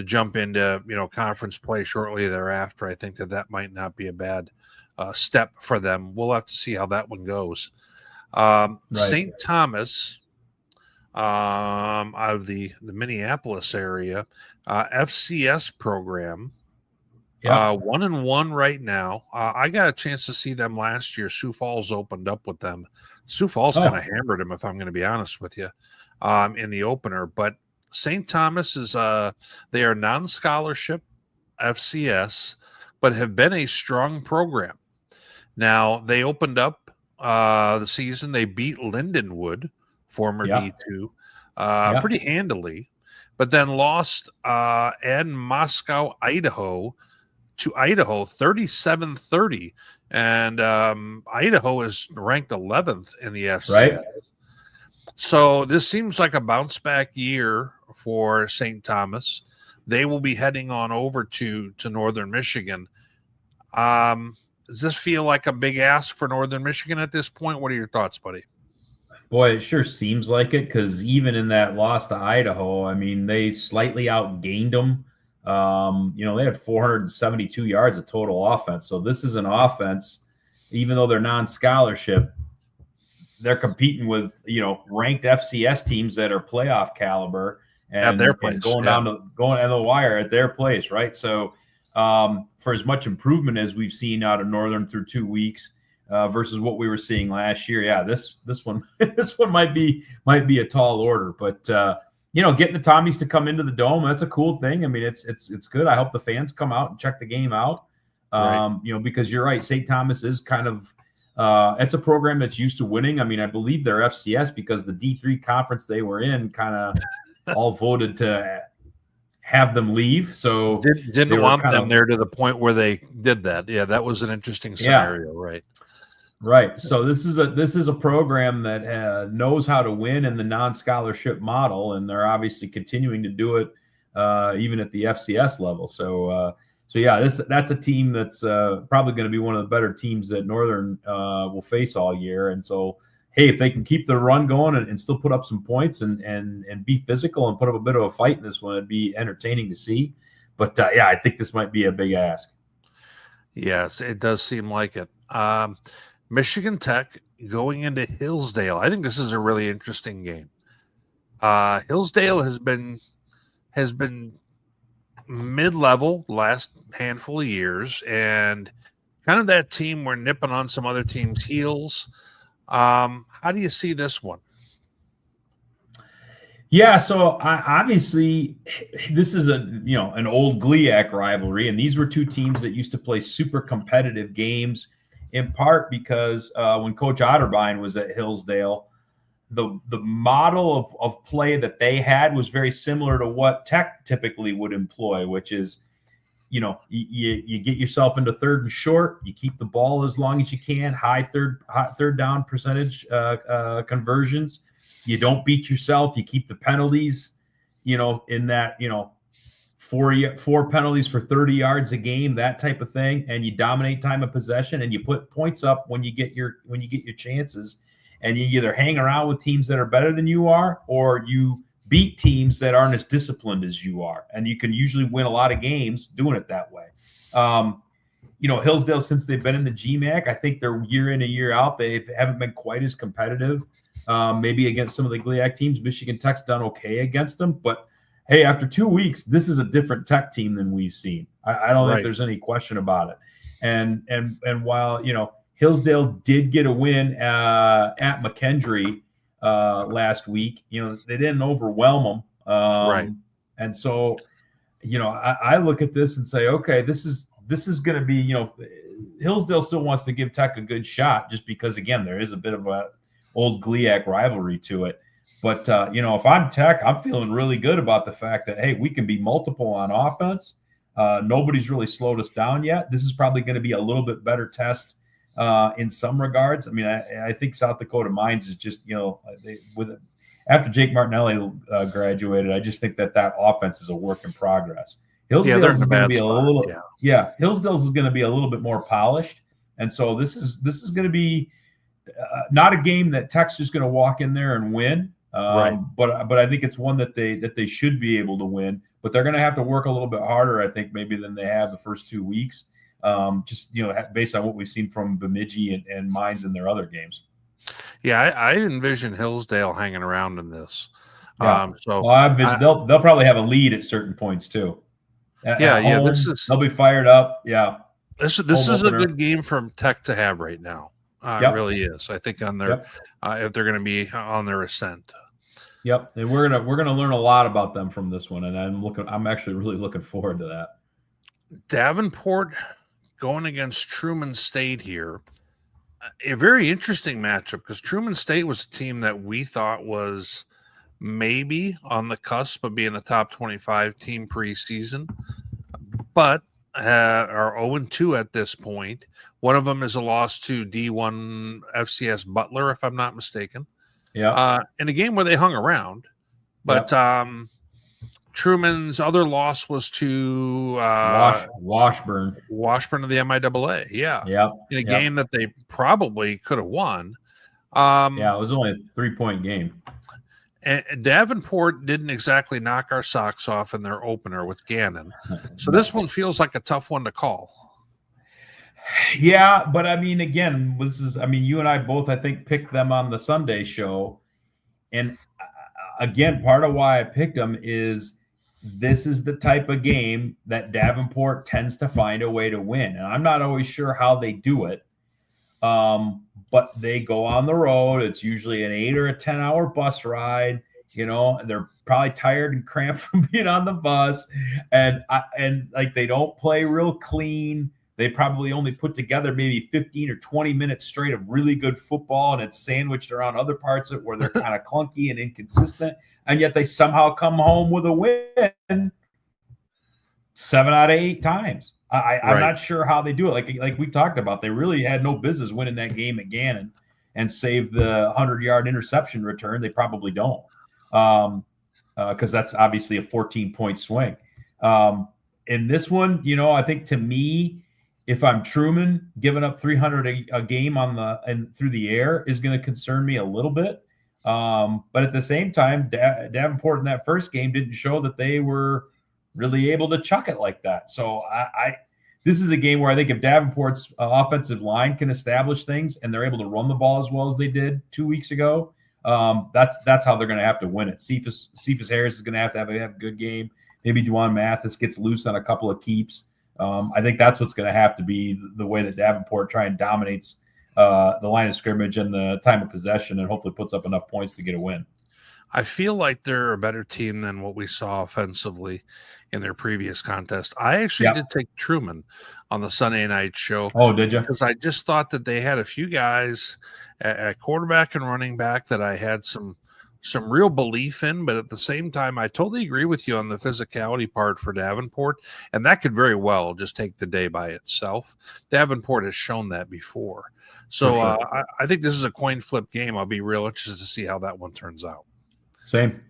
jump into conference play shortly thereafter, I think that might not be a bad step for them. We'll have to see how that one goes. Right. St. Thomas, out of the Minneapolis area, FCS program, 1-1 right now. I got a chance to see them last year. Sioux Falls opened up with them. Sioux Falls kind of hammered them, if I'm going to be honest with you, in the opener. But St. Thomas is they are non-scholarship FCS, but have been a strong program. Now, they opened up the season. They beat Lindenwood, former D2, pretty handily, but then lost in Moscow, Idaho, to Idaho 37-30. And Idaho is ranked 11th in the FCS. Right. So this seems like a bounce back year for St. Thomas. They will be heading on over to Northern Michigan. Does this feel like a big ask for Northern Michigan at this point? What are your thoughts, buddy? Boy, it sure seems like it, because even in that loss to Idaho, I mean, they slightly outgained them. They had 472 yards of total offense. So this is an offense, even though they're non-scholarship, they're competing with, ranked FCS teams that are playoff caliber and at their place, and going down the wire at their place, right? So for as much improvement as we've seen out of Northern through 2 weeks versus what we were seeing last year, this one might be a tall order. But getting the Tommies to come into the Dome, that's a cool thing. I mean, it's good. I hope the fans come out and check the game out. Right. Because you're right, St. Thomas is kind of it's a program that's used to winning. I mean, I believe they're FCS because the D3 conference they were in kind of all voted to have them leave. So didn't want them there to the point where they did that. Yeah, that was an interesting scenario, right? Right. So this is a program that knows how to win in the non-scholarship model, and they're obviously continuing to do it even at the FCS level. So that's a team that's probably going to be one of the better teams that Northern will face all year. And so, hey, if they can keep the run going and still put up some points and be physical and put up a bit of a fight in this one, it'd be entertaining to see. But I think this might be a big ask. Yes, it does seem like it. Michigan Tech going into Hillsdale. I think this is a really interesting game. Hillsdale has been mid-level last handful of years, and kind of that team we're nipping on some other teams' heels. How do you see this one? Yeah, so obviously this is an old GLIAC rivalry, and these were two teams that used to play super competitive games, in part because when Coach Otterbein was at Hillsdale, the model of play that they had was very similar to what Tech typically would employ, which is, you get yourself into third and short, you keep the ball as long as you can, high third down percentage conversions. You don't beat yourself. You keep the penalties, in that, 4 penalties for 30 yards a game, that type of thing, and you dominate time of possession, and you put points up when you get your chances. and you either hang around with teams that are better than you are, or you beat teams that aren't as disciplined as you are. And you can usually win a lot of games doing it that way. Hillsdale, since they've been in the GMAC, I think they're year in and year out. They haven't been quite as competitive, maybe against some of the GLIAC teams. Michigan Tech's done okay against them. But, hey, after 2 weeks, this is a different Tech team than we've seen. I don't think there's any question about it. And while, Hillsdale did get a win at McKendree last week, they didn't overwhelm them. Right. And so, I look at this and say, okay, this is going to be, Hillsdale still wants to give Tech a good shot just because, again, there is a bit of a old GLIAC rivalry to it. But, if I'm Tech, I'm feeling really good about the fact that, hey, we can be multiple on offense. Nobody's really slowed us down yet. This is probably going to be a little bit better test in some regards. I mean, I think South Dakota Mines is just, after Jake Martinelli graduated, I just think that offense is a work in progress. Hillsdale's is going to be a little, Hillsdale's is going to be a little bit more polished, and so this is going to be not a game that Tech's just going to walk in there and win. But I think it's one that they should be able to win. But they're going to have to work a little bit harder, I think, maybe than they have the first 2 weeks. Based on what we've seen from Bemidji and Mines in their other games. Yeah, I envision Hillsdale hanging around in this. Yeah. They'll probably have a lead at certain points too. Home, they'll be fired up. Yeah, this is a good game for Tech to have right now. It really is. I think on their if they're going to be on their ascent. Yep, and we're gonna learn a lot about them from this one, and I'm actually really looking forward to that. Davenport going against Truman State here. A very interesting matchup because Truman State was a team that we thought was maybe on the cusp of being a top 25 team preseason, but are 0-2 at this point. One of them is a loss to D1 FCS Butler, if I'm not mistaken. Yeah. In a game where they hung around, but Truman's other loss was to Washburn of the MIAA. Yeah. In a game that they probably could have won. It was only a 3-point game. And Davenport didn't exactly knock our socks off in their opener with Gannon. So this one feels like a tough one to call. Yeah, but I mean, again, you and I both, I think, picked them on the Sunday show. And again, part of why I picked them is this is the type of game that Davenport tends to find a way to win. And I'm not always sure how they do it. But they go on the road. It's usually an 8 or a 10-hour bus ride, and they're probably tired and cramped from being on the bus. And they don't play real clean. They probably only put together maybe 15 or 20 minutes straight of really good football, and it's sandwiched around other parts of it where they're kind of clunky and inconsistent. And yet they somehow come home with a win 7 out of 8 times. I'm not sure how they do it. Like we talked about, they really had no business winning that game at Gannon and save the 100-yard interception return. They probably don't, because that's obviously a 14-point swing. In this one, I think to me, if I'm Truman, giving up 300 a game through the air is going to concern me a little bit. But at the same time, Davenport in that first game didn't show that they were really able to chuck it like that. So this is a game where I think if Davenport's offensive line can establish things and they're able to run the ball as well as they did 2 weeks ago, that's how they're going to have to win it. Cephas Harris is going to have a good game. Maybe Dwan Mathis gets loose on a couple of keeps. I think that's what's going to have to be the way that Davenport try and dominates the line of scrimmage and the time of possession, and hopefully puts up enough points to get a win. I feel like they're a better team than what we saw offensively in their previous contest. I actually did take Truman on the Sunday night show. Oh, did you? Because I just thought that they had a few guys at quarterback and running back that I had some real belief in, but at the same time, I totally agree with you on the physicality part for Davenport, and that could very well just take the day by itself. Davenport has shown that before. So I think this is a coin flip game. I'll be real interested to see how that one turns out. Same.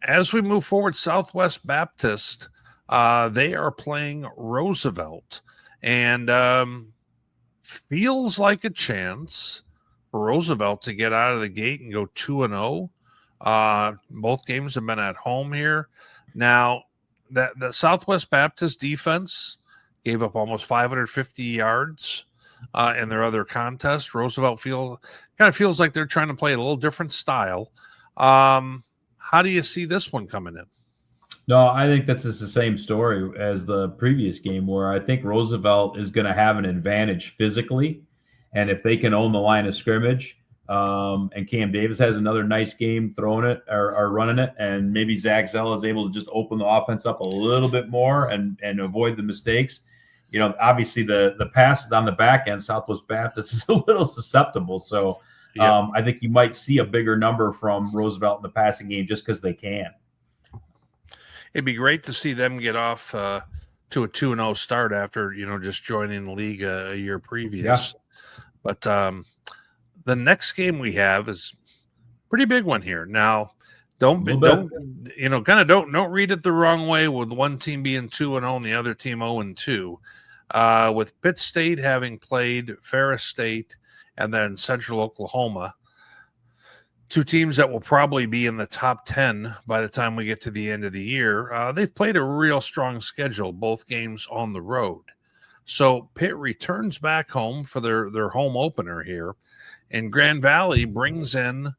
As we move forward, Southwest Baptist, they are playing Roosevelt, and feels like a chance Roosevelt to get out of the gate and go 2-0. Both games have been at home here. Now, the Southwest Baptist defense gave up almost 550 yards in their other contest. Roosevelt kind of feels like they're trying to play a little different style. How do you see this one coming in? No, I think that's just the same story as the previous game, where I think Roosevelt is going to have an advantage physically. And if they can own the line of scrimmage, and Cam Davis has another nice game throwing it or running it, and maybe Zach Zell is able to just open the offense up a little bit more and avoid the mistakes. Obviously the passes on the back end, Southwest Baptist is a little susceptible. So I think you might see a bigger number from Roosevelt in the passing game just because they can. It'd be great to see them get off to a 2-0 start after, just joining the league a year previous. Yeah. But the next game we have is a pretty big one here. Now, don't read it the wrong way with one team being 2-0 and the other team 0-2. With Pitt State having played Ferris State and then Central Oklahoma, two teams that will probably be in the top 10 by the time we get to the end of the year. They've played a real strong schedule, both games on the road. So Pitt returns back home for their home opener here, and Grand Valley brings in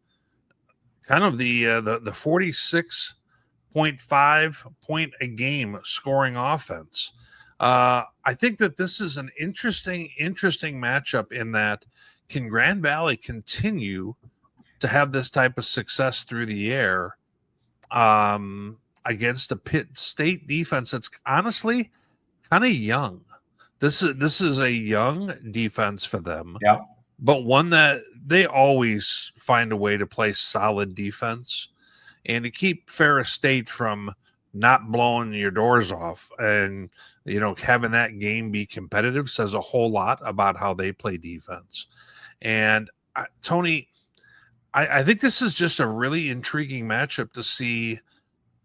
kind of the 46.5 point a game scoring offense. I think that this is an interesting matchup in that can Grand Valley continue to have this type of success through the air against the Pitt State defense that's honestly kind of young. This is a young defense for them, but one that they always find a way to play solid defense and to keep Ferris State from not blowing your doors off and having that game be competitive says a whole lot about how they play defense. And Tony, I think this is just a really intriguing matchup to see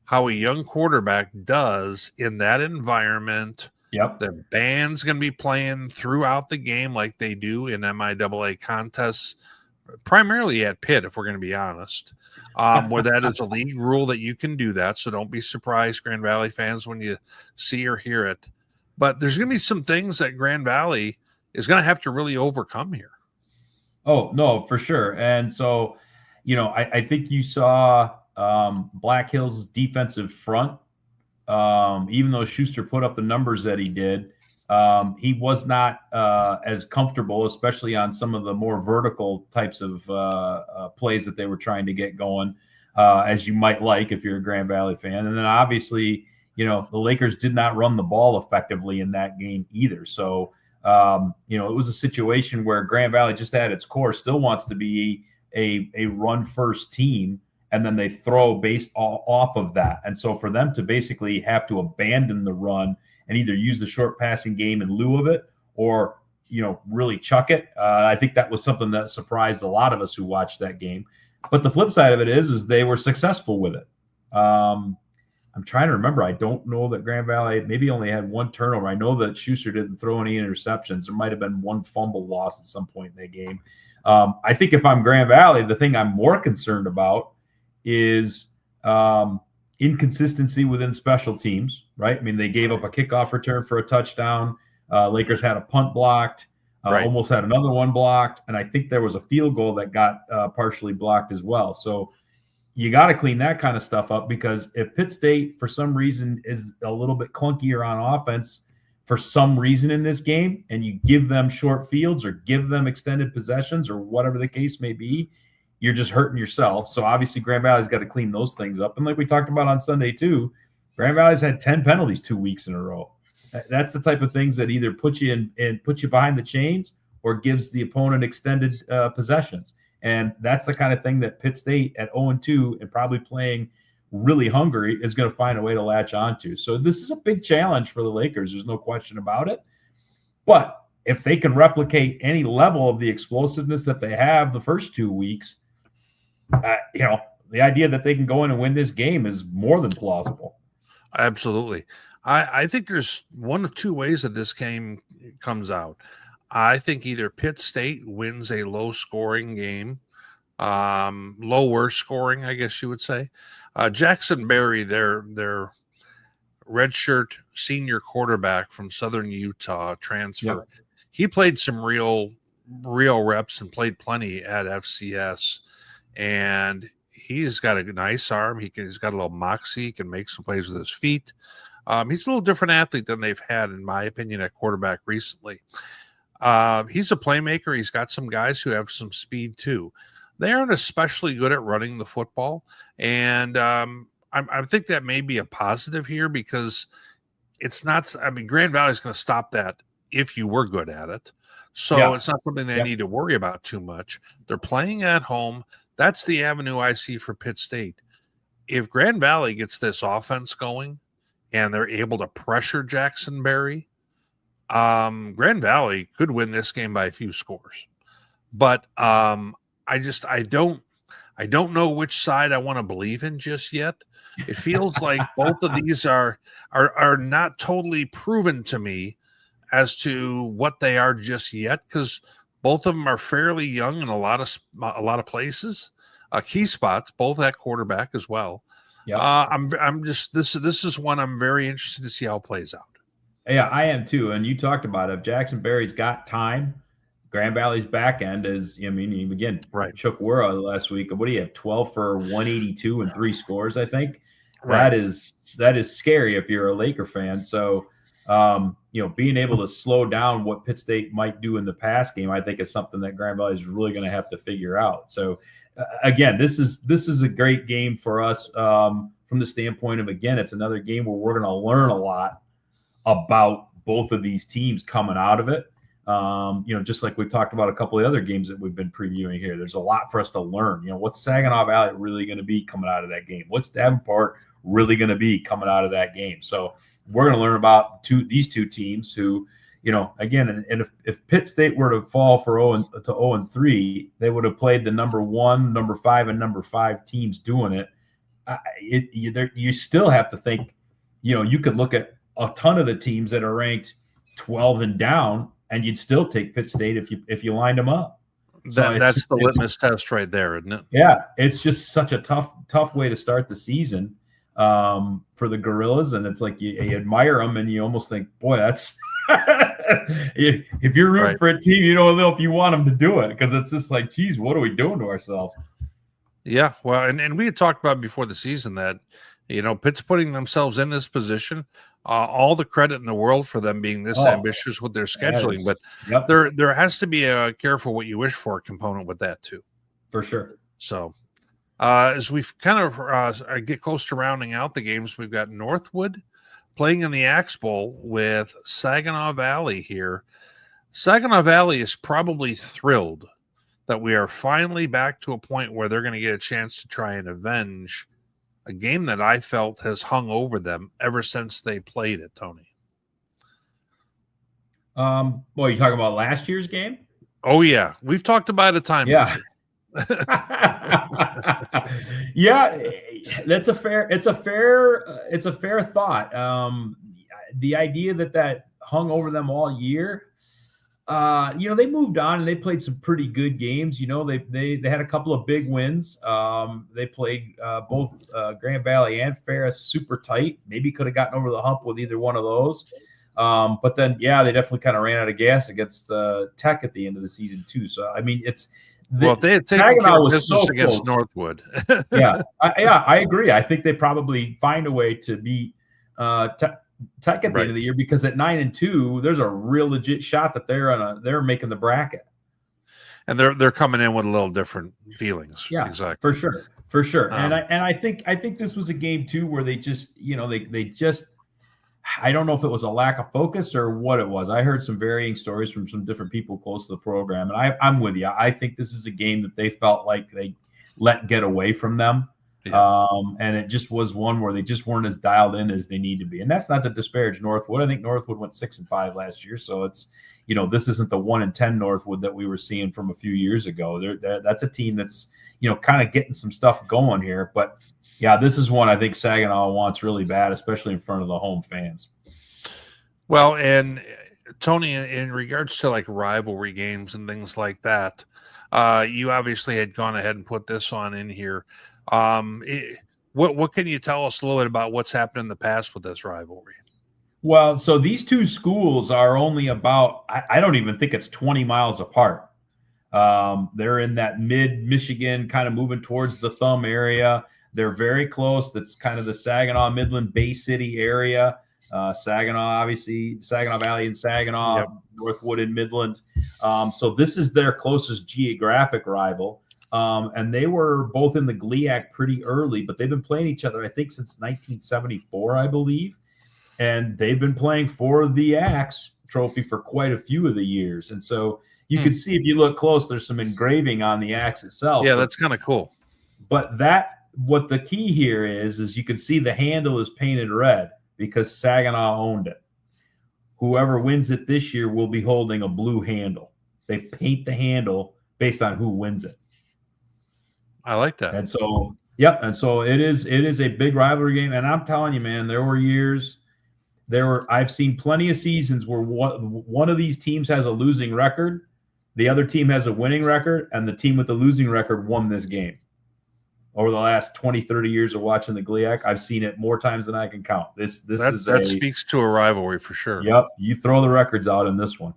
how a young quarterback does in that environment. The band's going to be playing throughout the game like they do in MIAA contests, primarily at Pitt, if we're going to be honest, where that is a league rule that you can do that. So don't be surprised, Grand Valley fans, when you see or hear it. But there's going to be some things that Grand Valley is going to have to really overcome here. Oh, no, for sure. And so, I think you saw Black Hills' defensive front. Even though Schuster put up the numbers that he did, he was not as comfortable, especially on some of the more vertical types of plays that they were trying to get going, as you might like if you're a Grand Valley fan. And then obviously, the Lakers did not run the ball effectively in that game either. So, it was a situation where Grand Valley just at its core still wants to be a run-first team, and then they throw based off of that. And so for them to basically have to abandon the run and either use the short passing game in lieu of it or, really chuck it, I think that was something that surprised a lot of us who watched that game. But the flip side of it is they were successful with it. I'm trying to remember. I don't know that Grand Valley maybe only had one turnover. I know that Schuster didn't throw any interceptions. There might have been one fumble loss at some point in the game. I think if I'm Grand Valley, the thing I'm more concerned about is inconsistency within special teams, right? I mean, they gave up a kickoff return for a touchdown. Lakers had a punt blocked, almost had another one blocked, and I think there was a field goal that got partially blocked as well. So you got to clean that kind of stuff up, because if Pitt State, for some reason, is a little bit clunkier on offense for some reason in this game, and you give them short fields or give them extended possessions or whatever the case may be, you're just hurting yourself. So obviously Grand Valley's got to clean those things up. And like we talked about on Sunday too, Grand Valley's had 10 penalties 2 weeks in a row. That's the type of things that either put you in and put you behind the chains or gives the opponent extended possessions. And that's the kind of thing that Pitt State at 0-2 and probably playing really hungry is going to find a way to latch onto. So this is a big challenge for the Lakers. There's no question about it. But if they can replicate any level of the explosiveness that they have the first 2 weeks, the idea that they can go in and win this game is more than plausible. Absolutely. I think there's one of two ways that this game comes out. I think either Pitt State wins a low-scoring game, lower scoring, I guess you would say. Jackson Berry, their redshirt senior quarterback from Southern Utah transfer, he played some real reps and played plenty at FCS, and he's got a nice arm. He's got a little moxie. He can make some plays with his feet. He's a little different athlete than they've had, in my opinion, at quarterback recently. He's a playmaker. He's got some guys who have some speed too. They aren't especially good at running the football, and I think that may be a positive here because it's not. I mean, Grand Valley is going to stop that if you were good at it. So it's not something they need to worry about too much. They're playing at home. That's the avenue I see for Pitt State. If Grand Valley gets this offense going and they're able to pressure Jackson Berry, Grand Valley could win this game by a few scores. But I don't know which side I want to believe in just yet. It feels like both of these are not totally proven to me as to what they are just yet, because both of them are fairly young in a lot of places, key spots, both at quarterback as well. I'm just this is one I'm very interested to see how it plays out. Yeah, I am too. And you talked about it. If Jackson Berry's got time, Grand Valley's back end is, I mean, again, right. Chuck Wura last week. What do you have? 12 for 182 and 3 scores, I think. Right. That is scary if you're a Laker fan. So, being able to slow down what Pitt State might do in the pass game, I think is something that Grand Valley is really going to have to figure out. So, again, this is a great game for us from the standpoint of, again, it's another game where we're going to learn a lot about both of these teams coming out of it. Just like we've talked about a couple of other games that we've been previewing here, there's a lot for us to learn. What's Saginaw Valley really going to be coming out of that game? What's Davenport really going to be coming out of that game? So we're going to learn about these two teams who, again, and if Pitt State were to fall for 0-3, they would have played the number 1, number 5, and number 5 teams doing it. You still have to think, you could look at a ton of the teams that are ranked 12 and down, and you'd still take Pitt State if you lined them up. That's the litmus test right there, isn't it? Yeah, it's just such a tough way to start the season for the Gorillas, and it's like you admire them, and you almost think, boy, that's if you're rooting for a team, you don't know if you want them to do it, because it's just like, geez, what are we doing to ourselves? Yeah, well, and we had talked about before the season that Pitt's putting themselves in this position. All the credit in the world for them being this ambitious with their scheduling, but there has to be a careful what you wish for component with that too. For sure. So as we've kind of get close to rounding out the games, we've got Northwood playing in the Axe Bowl with Saginaw Valley here. Saginaw Valley is probably thrilled that we are finally back to a point where they're going to get a chance to try and avenge a game that I felt has hung over them ever since they played it, Tony. Well, you talking about last year's game? Oh yeah, we've talked about it time. Yeah. Yeah, it's a fair thought. The idea that hung over them all year. They moved on and they played some pretty good games. They had a couple of big wins. They played both Grand Valley and Ferris super tight. Maybe could have gotten over the hump with either one of those. But then, they definitely kind of ran out of gas against Tech at the end of the season too. So, I mean, if they had taken care of business against Northwood. I agree. I think they probably find a way to beat Tech at the end of the year, because at 9-2, there's a real legit shot that they're making the bracket, and they're coming in with a little different feelings. Yeah, exactly, for sure. And I think this was a game too where they just I don't know if it was a lack of focus or what it was. I heard some varying stories from some different people close to the program, and I'm with you. I think this is a game that they felt like they let get away from them. Yeah. And it just was one where they just weren't as dialed in as they need to be. And that's not to disparage Northwood. I think Northwood went 6-5 last year. So it's, this isn't the 1-10 Northwood that we were seeing from a few years ago. That's a team that's, kind of getting some stuff going here. But yeah, this is one I think Saginaw wants really bad, especially in front of the home fans. Well, and Tony, in regards to like rivalry games and things like that, you obviously had gone ahead and put this on in here. What can you tell us a little bit about what's happened in the past with this rivalry? Well, so these two schools are only about, I don't even think it's 20 miles apart. They're in that mid-Michigan, kind of moving towards the Thumb area. They're very close. That's kind of the Saginaw, Midland, Bay City area. Saginaw, obviously, Saginaw Valley and Saginaw, Yep. Northwood and Midland. So this is their closest geographic rival. And they were both in the GLIAC pretty early, but they've been playing each other, I think, since 1974, I believe. And they've been playing for the Axe trophy for quite a few of the years. And so you can see, if you look close, there's some engraving on the Axe itself. Yeah, that's kind of cool. But what the key here is you can see the handle is painted red because Saginaw owned it. Whoever wins it this year will be holding a blue handle. They paint the handle based on who wins it. I like that. And so, yep. And so it is a big rivalry game. And I'm telling you, man, I've seen plenty of seasons where one of these teams has a losing record, the other team has a winning record, and the team with the losing record won this game. Over the last 20, 30 years of watching the GLIAC, I've seen it more times than I can count. That speaks to a rivalry for sure. Yep, you throw the records out in this one.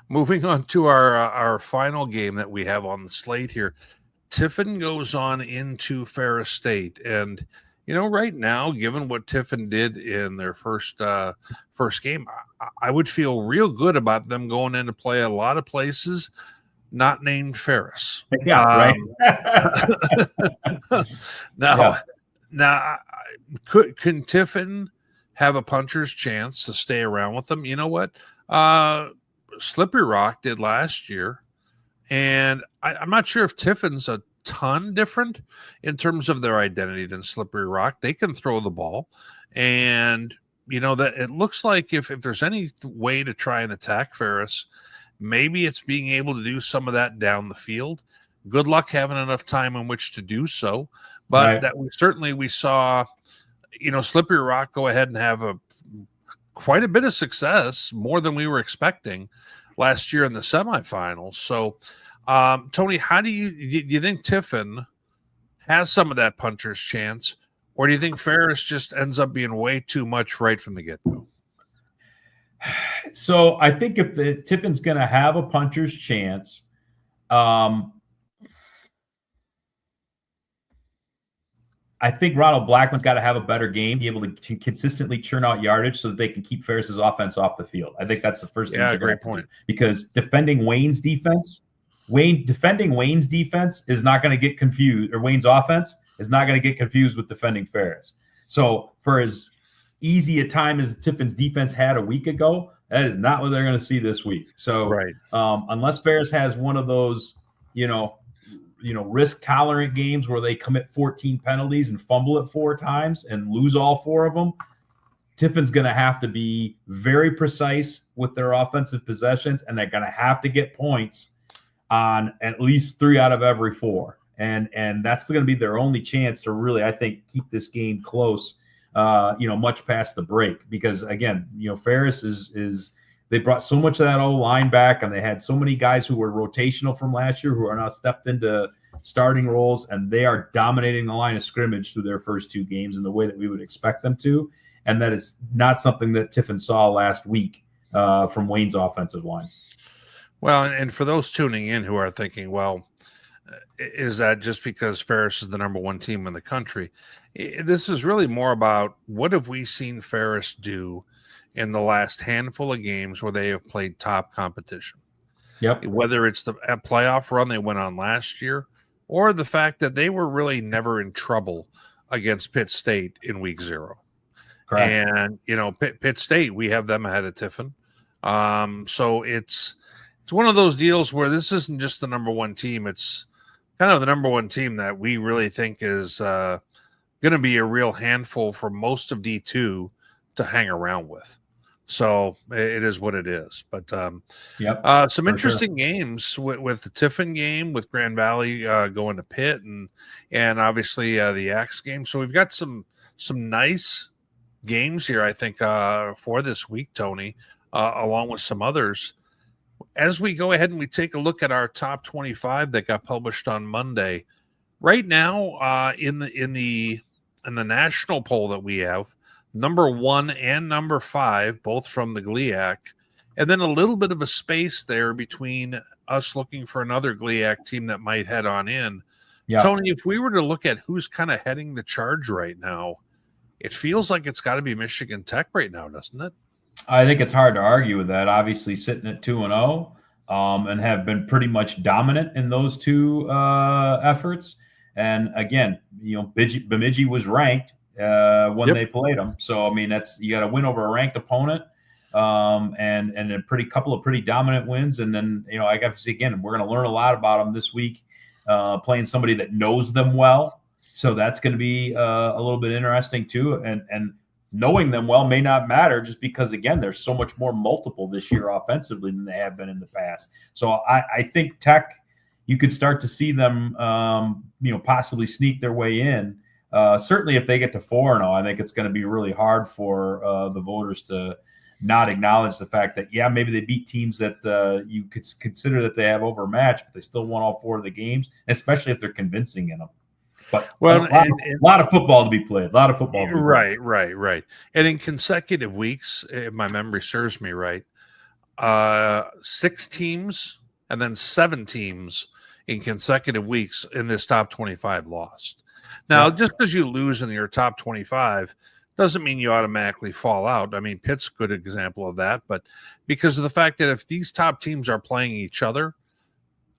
Moving on to our final game that we have on the slate here, Tiffin goes on into Ferris State, and right now, given what Tiffin did in their first game, I would feel real good about them going in to play a lot of places not named Ferris. Yeah, right. Now, can Tiffin have a puncher's chance to stay around with them? You know what? Slippery Rock did last year, and I'm not sure if Tiffin's a ton different in terms of their identity than Slippery Rock. They can throw the ball, and that it looks like if there's any way to try and attack Ferris, maybe it's being able to do some of that down the field. Good luck having enough time in which to do so, but right. we saw Slippery Rock go ahead and have quite a bit of success, more than we were expecting last year in the semifinals. So Tony, how do you think Tiffin has some of that puncher's chance, or do you think Ferris just ends up being way too much right from the get-go? So I think if Tiffin's going to have a puncher's chance, I think Ronald Blackman's got to have a better game, be able to consistently churn out yardage so that they can keep Ferris's offense off the field. I think that's the first thing. Yeah, great point. Because defending Wayne's defense is not going to get confused, or Wayne's offense is not going to get confused with defending Ferris. So for as easy a time as Tiffin's defense had a week ago, that is not what they're going to see this week. So right. Unless Ferris has one of those, risk tolerant games where they commit 14 penalties and fumble it 4 times and lose all 4 of them, Tiffin's going to have to be very precise with their offensive possessions, and they're going to have to get points on at least 3 out of every 4. And that's going to be their only chance to really, I think, keep this game close, much past the break. Because again, Ferris is they brought so much of that old line back, and they had so many guys who were rotational from last year who are now stepped into starting roles, and they are dominating the line of scrimmage through their first 2 games in the way that we would expect them to. And that is not something that Tiffin saw last week from Wayne's offensive line. Well, and for those tuning in who are thinking, well, is that just because Ferris is the number 1 team in the country? This is really more about what have we seen Ferris do in the last handful of games where they have played top competition. Yep. Whether it's the playoff run they went on last year, or the fact that they were really never in trouble against Pitt State in week 0. Correct. And, Pitt State, we have them ahead of Tiffin. So it's one of those deals where this isn't just the number 1 team. It's kind of the number 1 team that we really think is going to be a real handful for most of D2 to hang around with. So it is what it is. But some interesting games with the Tiffin game, with Grand Valley going to Pitt, and obviously the Axe game. So we've got some nice games here, I think, for this week, Tony, along with some others. As we go ahead and we take a look at our top 25 that got published on Monday, right now in the national poll that we have, number 1 and number 5, both from the GLIAC, and then a little bit of a space there between us looking for another GLIAC team that might head on in. Yeah. Tony, if we were to look at who's kind of heading the charge right now, it feels like it's got to be Michigan Tech right now, doesn't it? I think it's hard to argue with that. Obviously, sitting at 2-0, and have been pretty much dominant in those two efforts. And again, Bemidji was ranked when they played them. So I mean, you got to win over a ranked opponent, and a couple of pretty dominant wins. And then I got to see again, we're going to learn a lot about them this week, playing somebody that knows them well. So that's going to be a little bit interesting too. And knowing them well may not matter, just because again, there's so much more multiple this year offensively than they have been in the past. So I think Tech, you could start to see them, possibly sneak their way in. Certainly, if they get to 4-0, I think it's going to be really hard for the voters to not acknowledge the fact that maybe they beat teams that you could consider that they have overmatched, but they still won all 4 of the games, especially if they're convincing in them. But a lot of football to be played. Right. And in consecutive weeks, if my memory serves me right, 6 teams and then 7 teams in consecutive weeks in this top 25 lost. Now, just because you lose in your top 25 doesn't mean you automatically fall out. I mean, Pitt's a good example of that, but because of the fact that if these top teams are playing each other,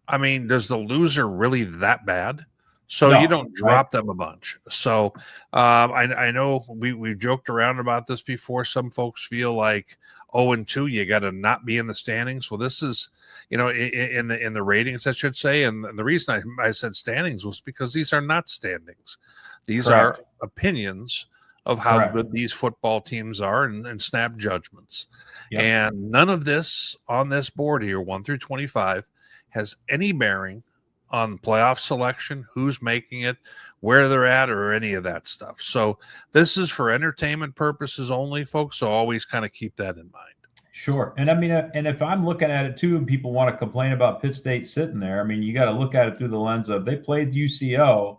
I mean, does the loser really that bad? So you don't drop them a bunch. So I know we've joked around about this before. Some folks feel like 0-2, you got to not be in the standings. Well, this is, in the ratings, I should say. And the reason I said standings was because these are not standings. These are opinions of how good these football teams are and snap judgments. Yep. And none of this on this board here, 1 through 25, has any bearing on playoff selection, who's making it, where they're at, or any of that stuff. So this is for entertainment purposes only, folks. So always kind of keep that in mind. Sure. And I mean, and if I'm looking at it too, and people want to complain about Pitt State sitting there, I mean, you got to look at it through the lens of they played UCO,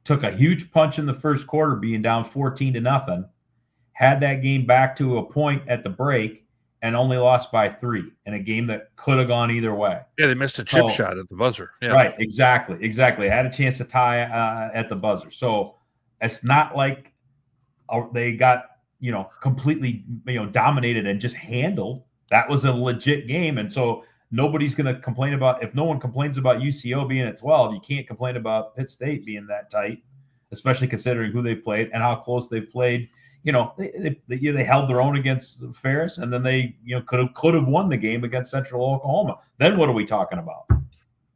took a huge punch in the first quarter, being down 14-0, had that game back to a point at the break, and only lost by 3 in a game that could have gone either way. Yeah, they missed a chip shot at the buzzer. Yeah. Right, exactly. Had a chance to tie at the buzzer. So it's not like they got, completely, dominated and just handled. That was a legit game. And so nobody's going to complain about, if no one complains about UCO being at 12, you can't complain about Pitt State being that tight, especially considering who they played and how close they've played. They held their own against Ferris, and then they could have won the game against Central Oklahoma. Then what are we talking about?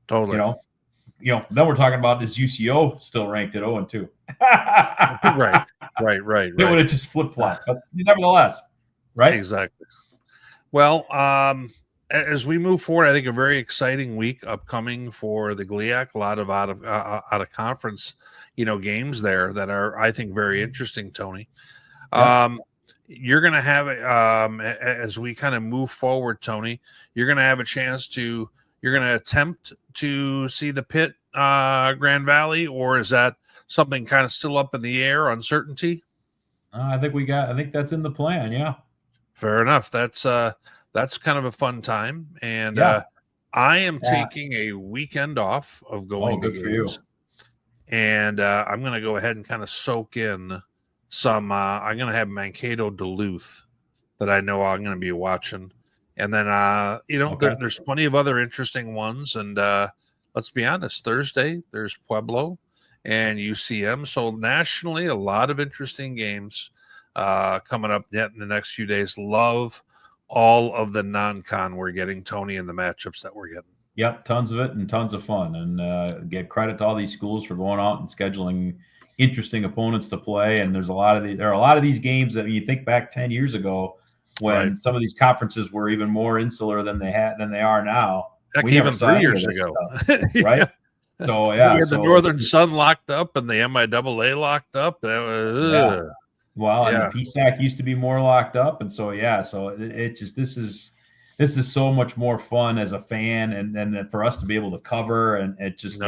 Totally. Then we're talking about, is UCO still ranked at 0-2? Right. They would have just flip-flopped, but nevertheless, right? Exactly. Well, as we move forward, I think a very exciting week upcoming for the GLIAC. A lot of out of conference, games there that are, I think, very interesting, Tony. You're going to have, as we kind of move forward, Tony, you're going to have a chance to, you're going to attempt to see the Pitt Grand Valley, or is that something kind of still up in the air, uncertainty? I think that's in the plan. Yeah. Fair enough. That's kind of a fun time. And I am taking a weekend off of going to games. And I'm going to go ahead and kind of soak in some, I'm going to have Mankato Duluth that I know I'm going to be watching. And then, there's plenty of other interesting ones. And let's be honest, Thursday, there's Pueblo and UCM. So nationally, a lot of interesting games coming up yet in the next few days. Love all of the non-con we're getting, Tony, and the matchups that we're getting. Yep, tons of it and tons of fun. And get credit to all these schools for going out and scheduling interesting opponents to play. And there are a lot of these games that you think back 10 years ago when some of these conferences were even more insular than they are now. Heck, even 3 years ago. Stuff, right? So we had the Northern Sun locked up and the MIAA locked up. That was Well, Yeah. and PSAC used to be more locked up, and so it just this is so much more fun as a fan, and for us to be able to cover, and it just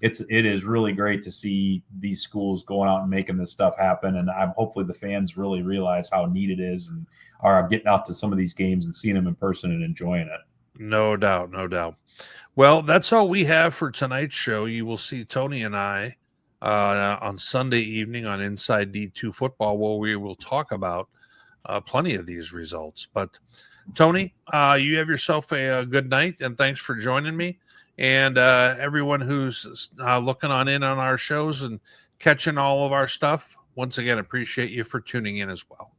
it is really great to see these schools going out and making this stuff happen, and I'm hopefully the fans really realize how neat it is and are getting out to some of these games and seeing them in person and enjoying it. No doubt, no doubt. Well, that's all we have for tonight's show. You will see Tony and I on Sunday evening on Inside D2 Football, where we will talk about plenty of these results. But Tony, you have yourself a good night, and thanks for joining me. And everyone who's looking in on our shows and catching all of our stuff, once again, appreciate you for tuning in as well.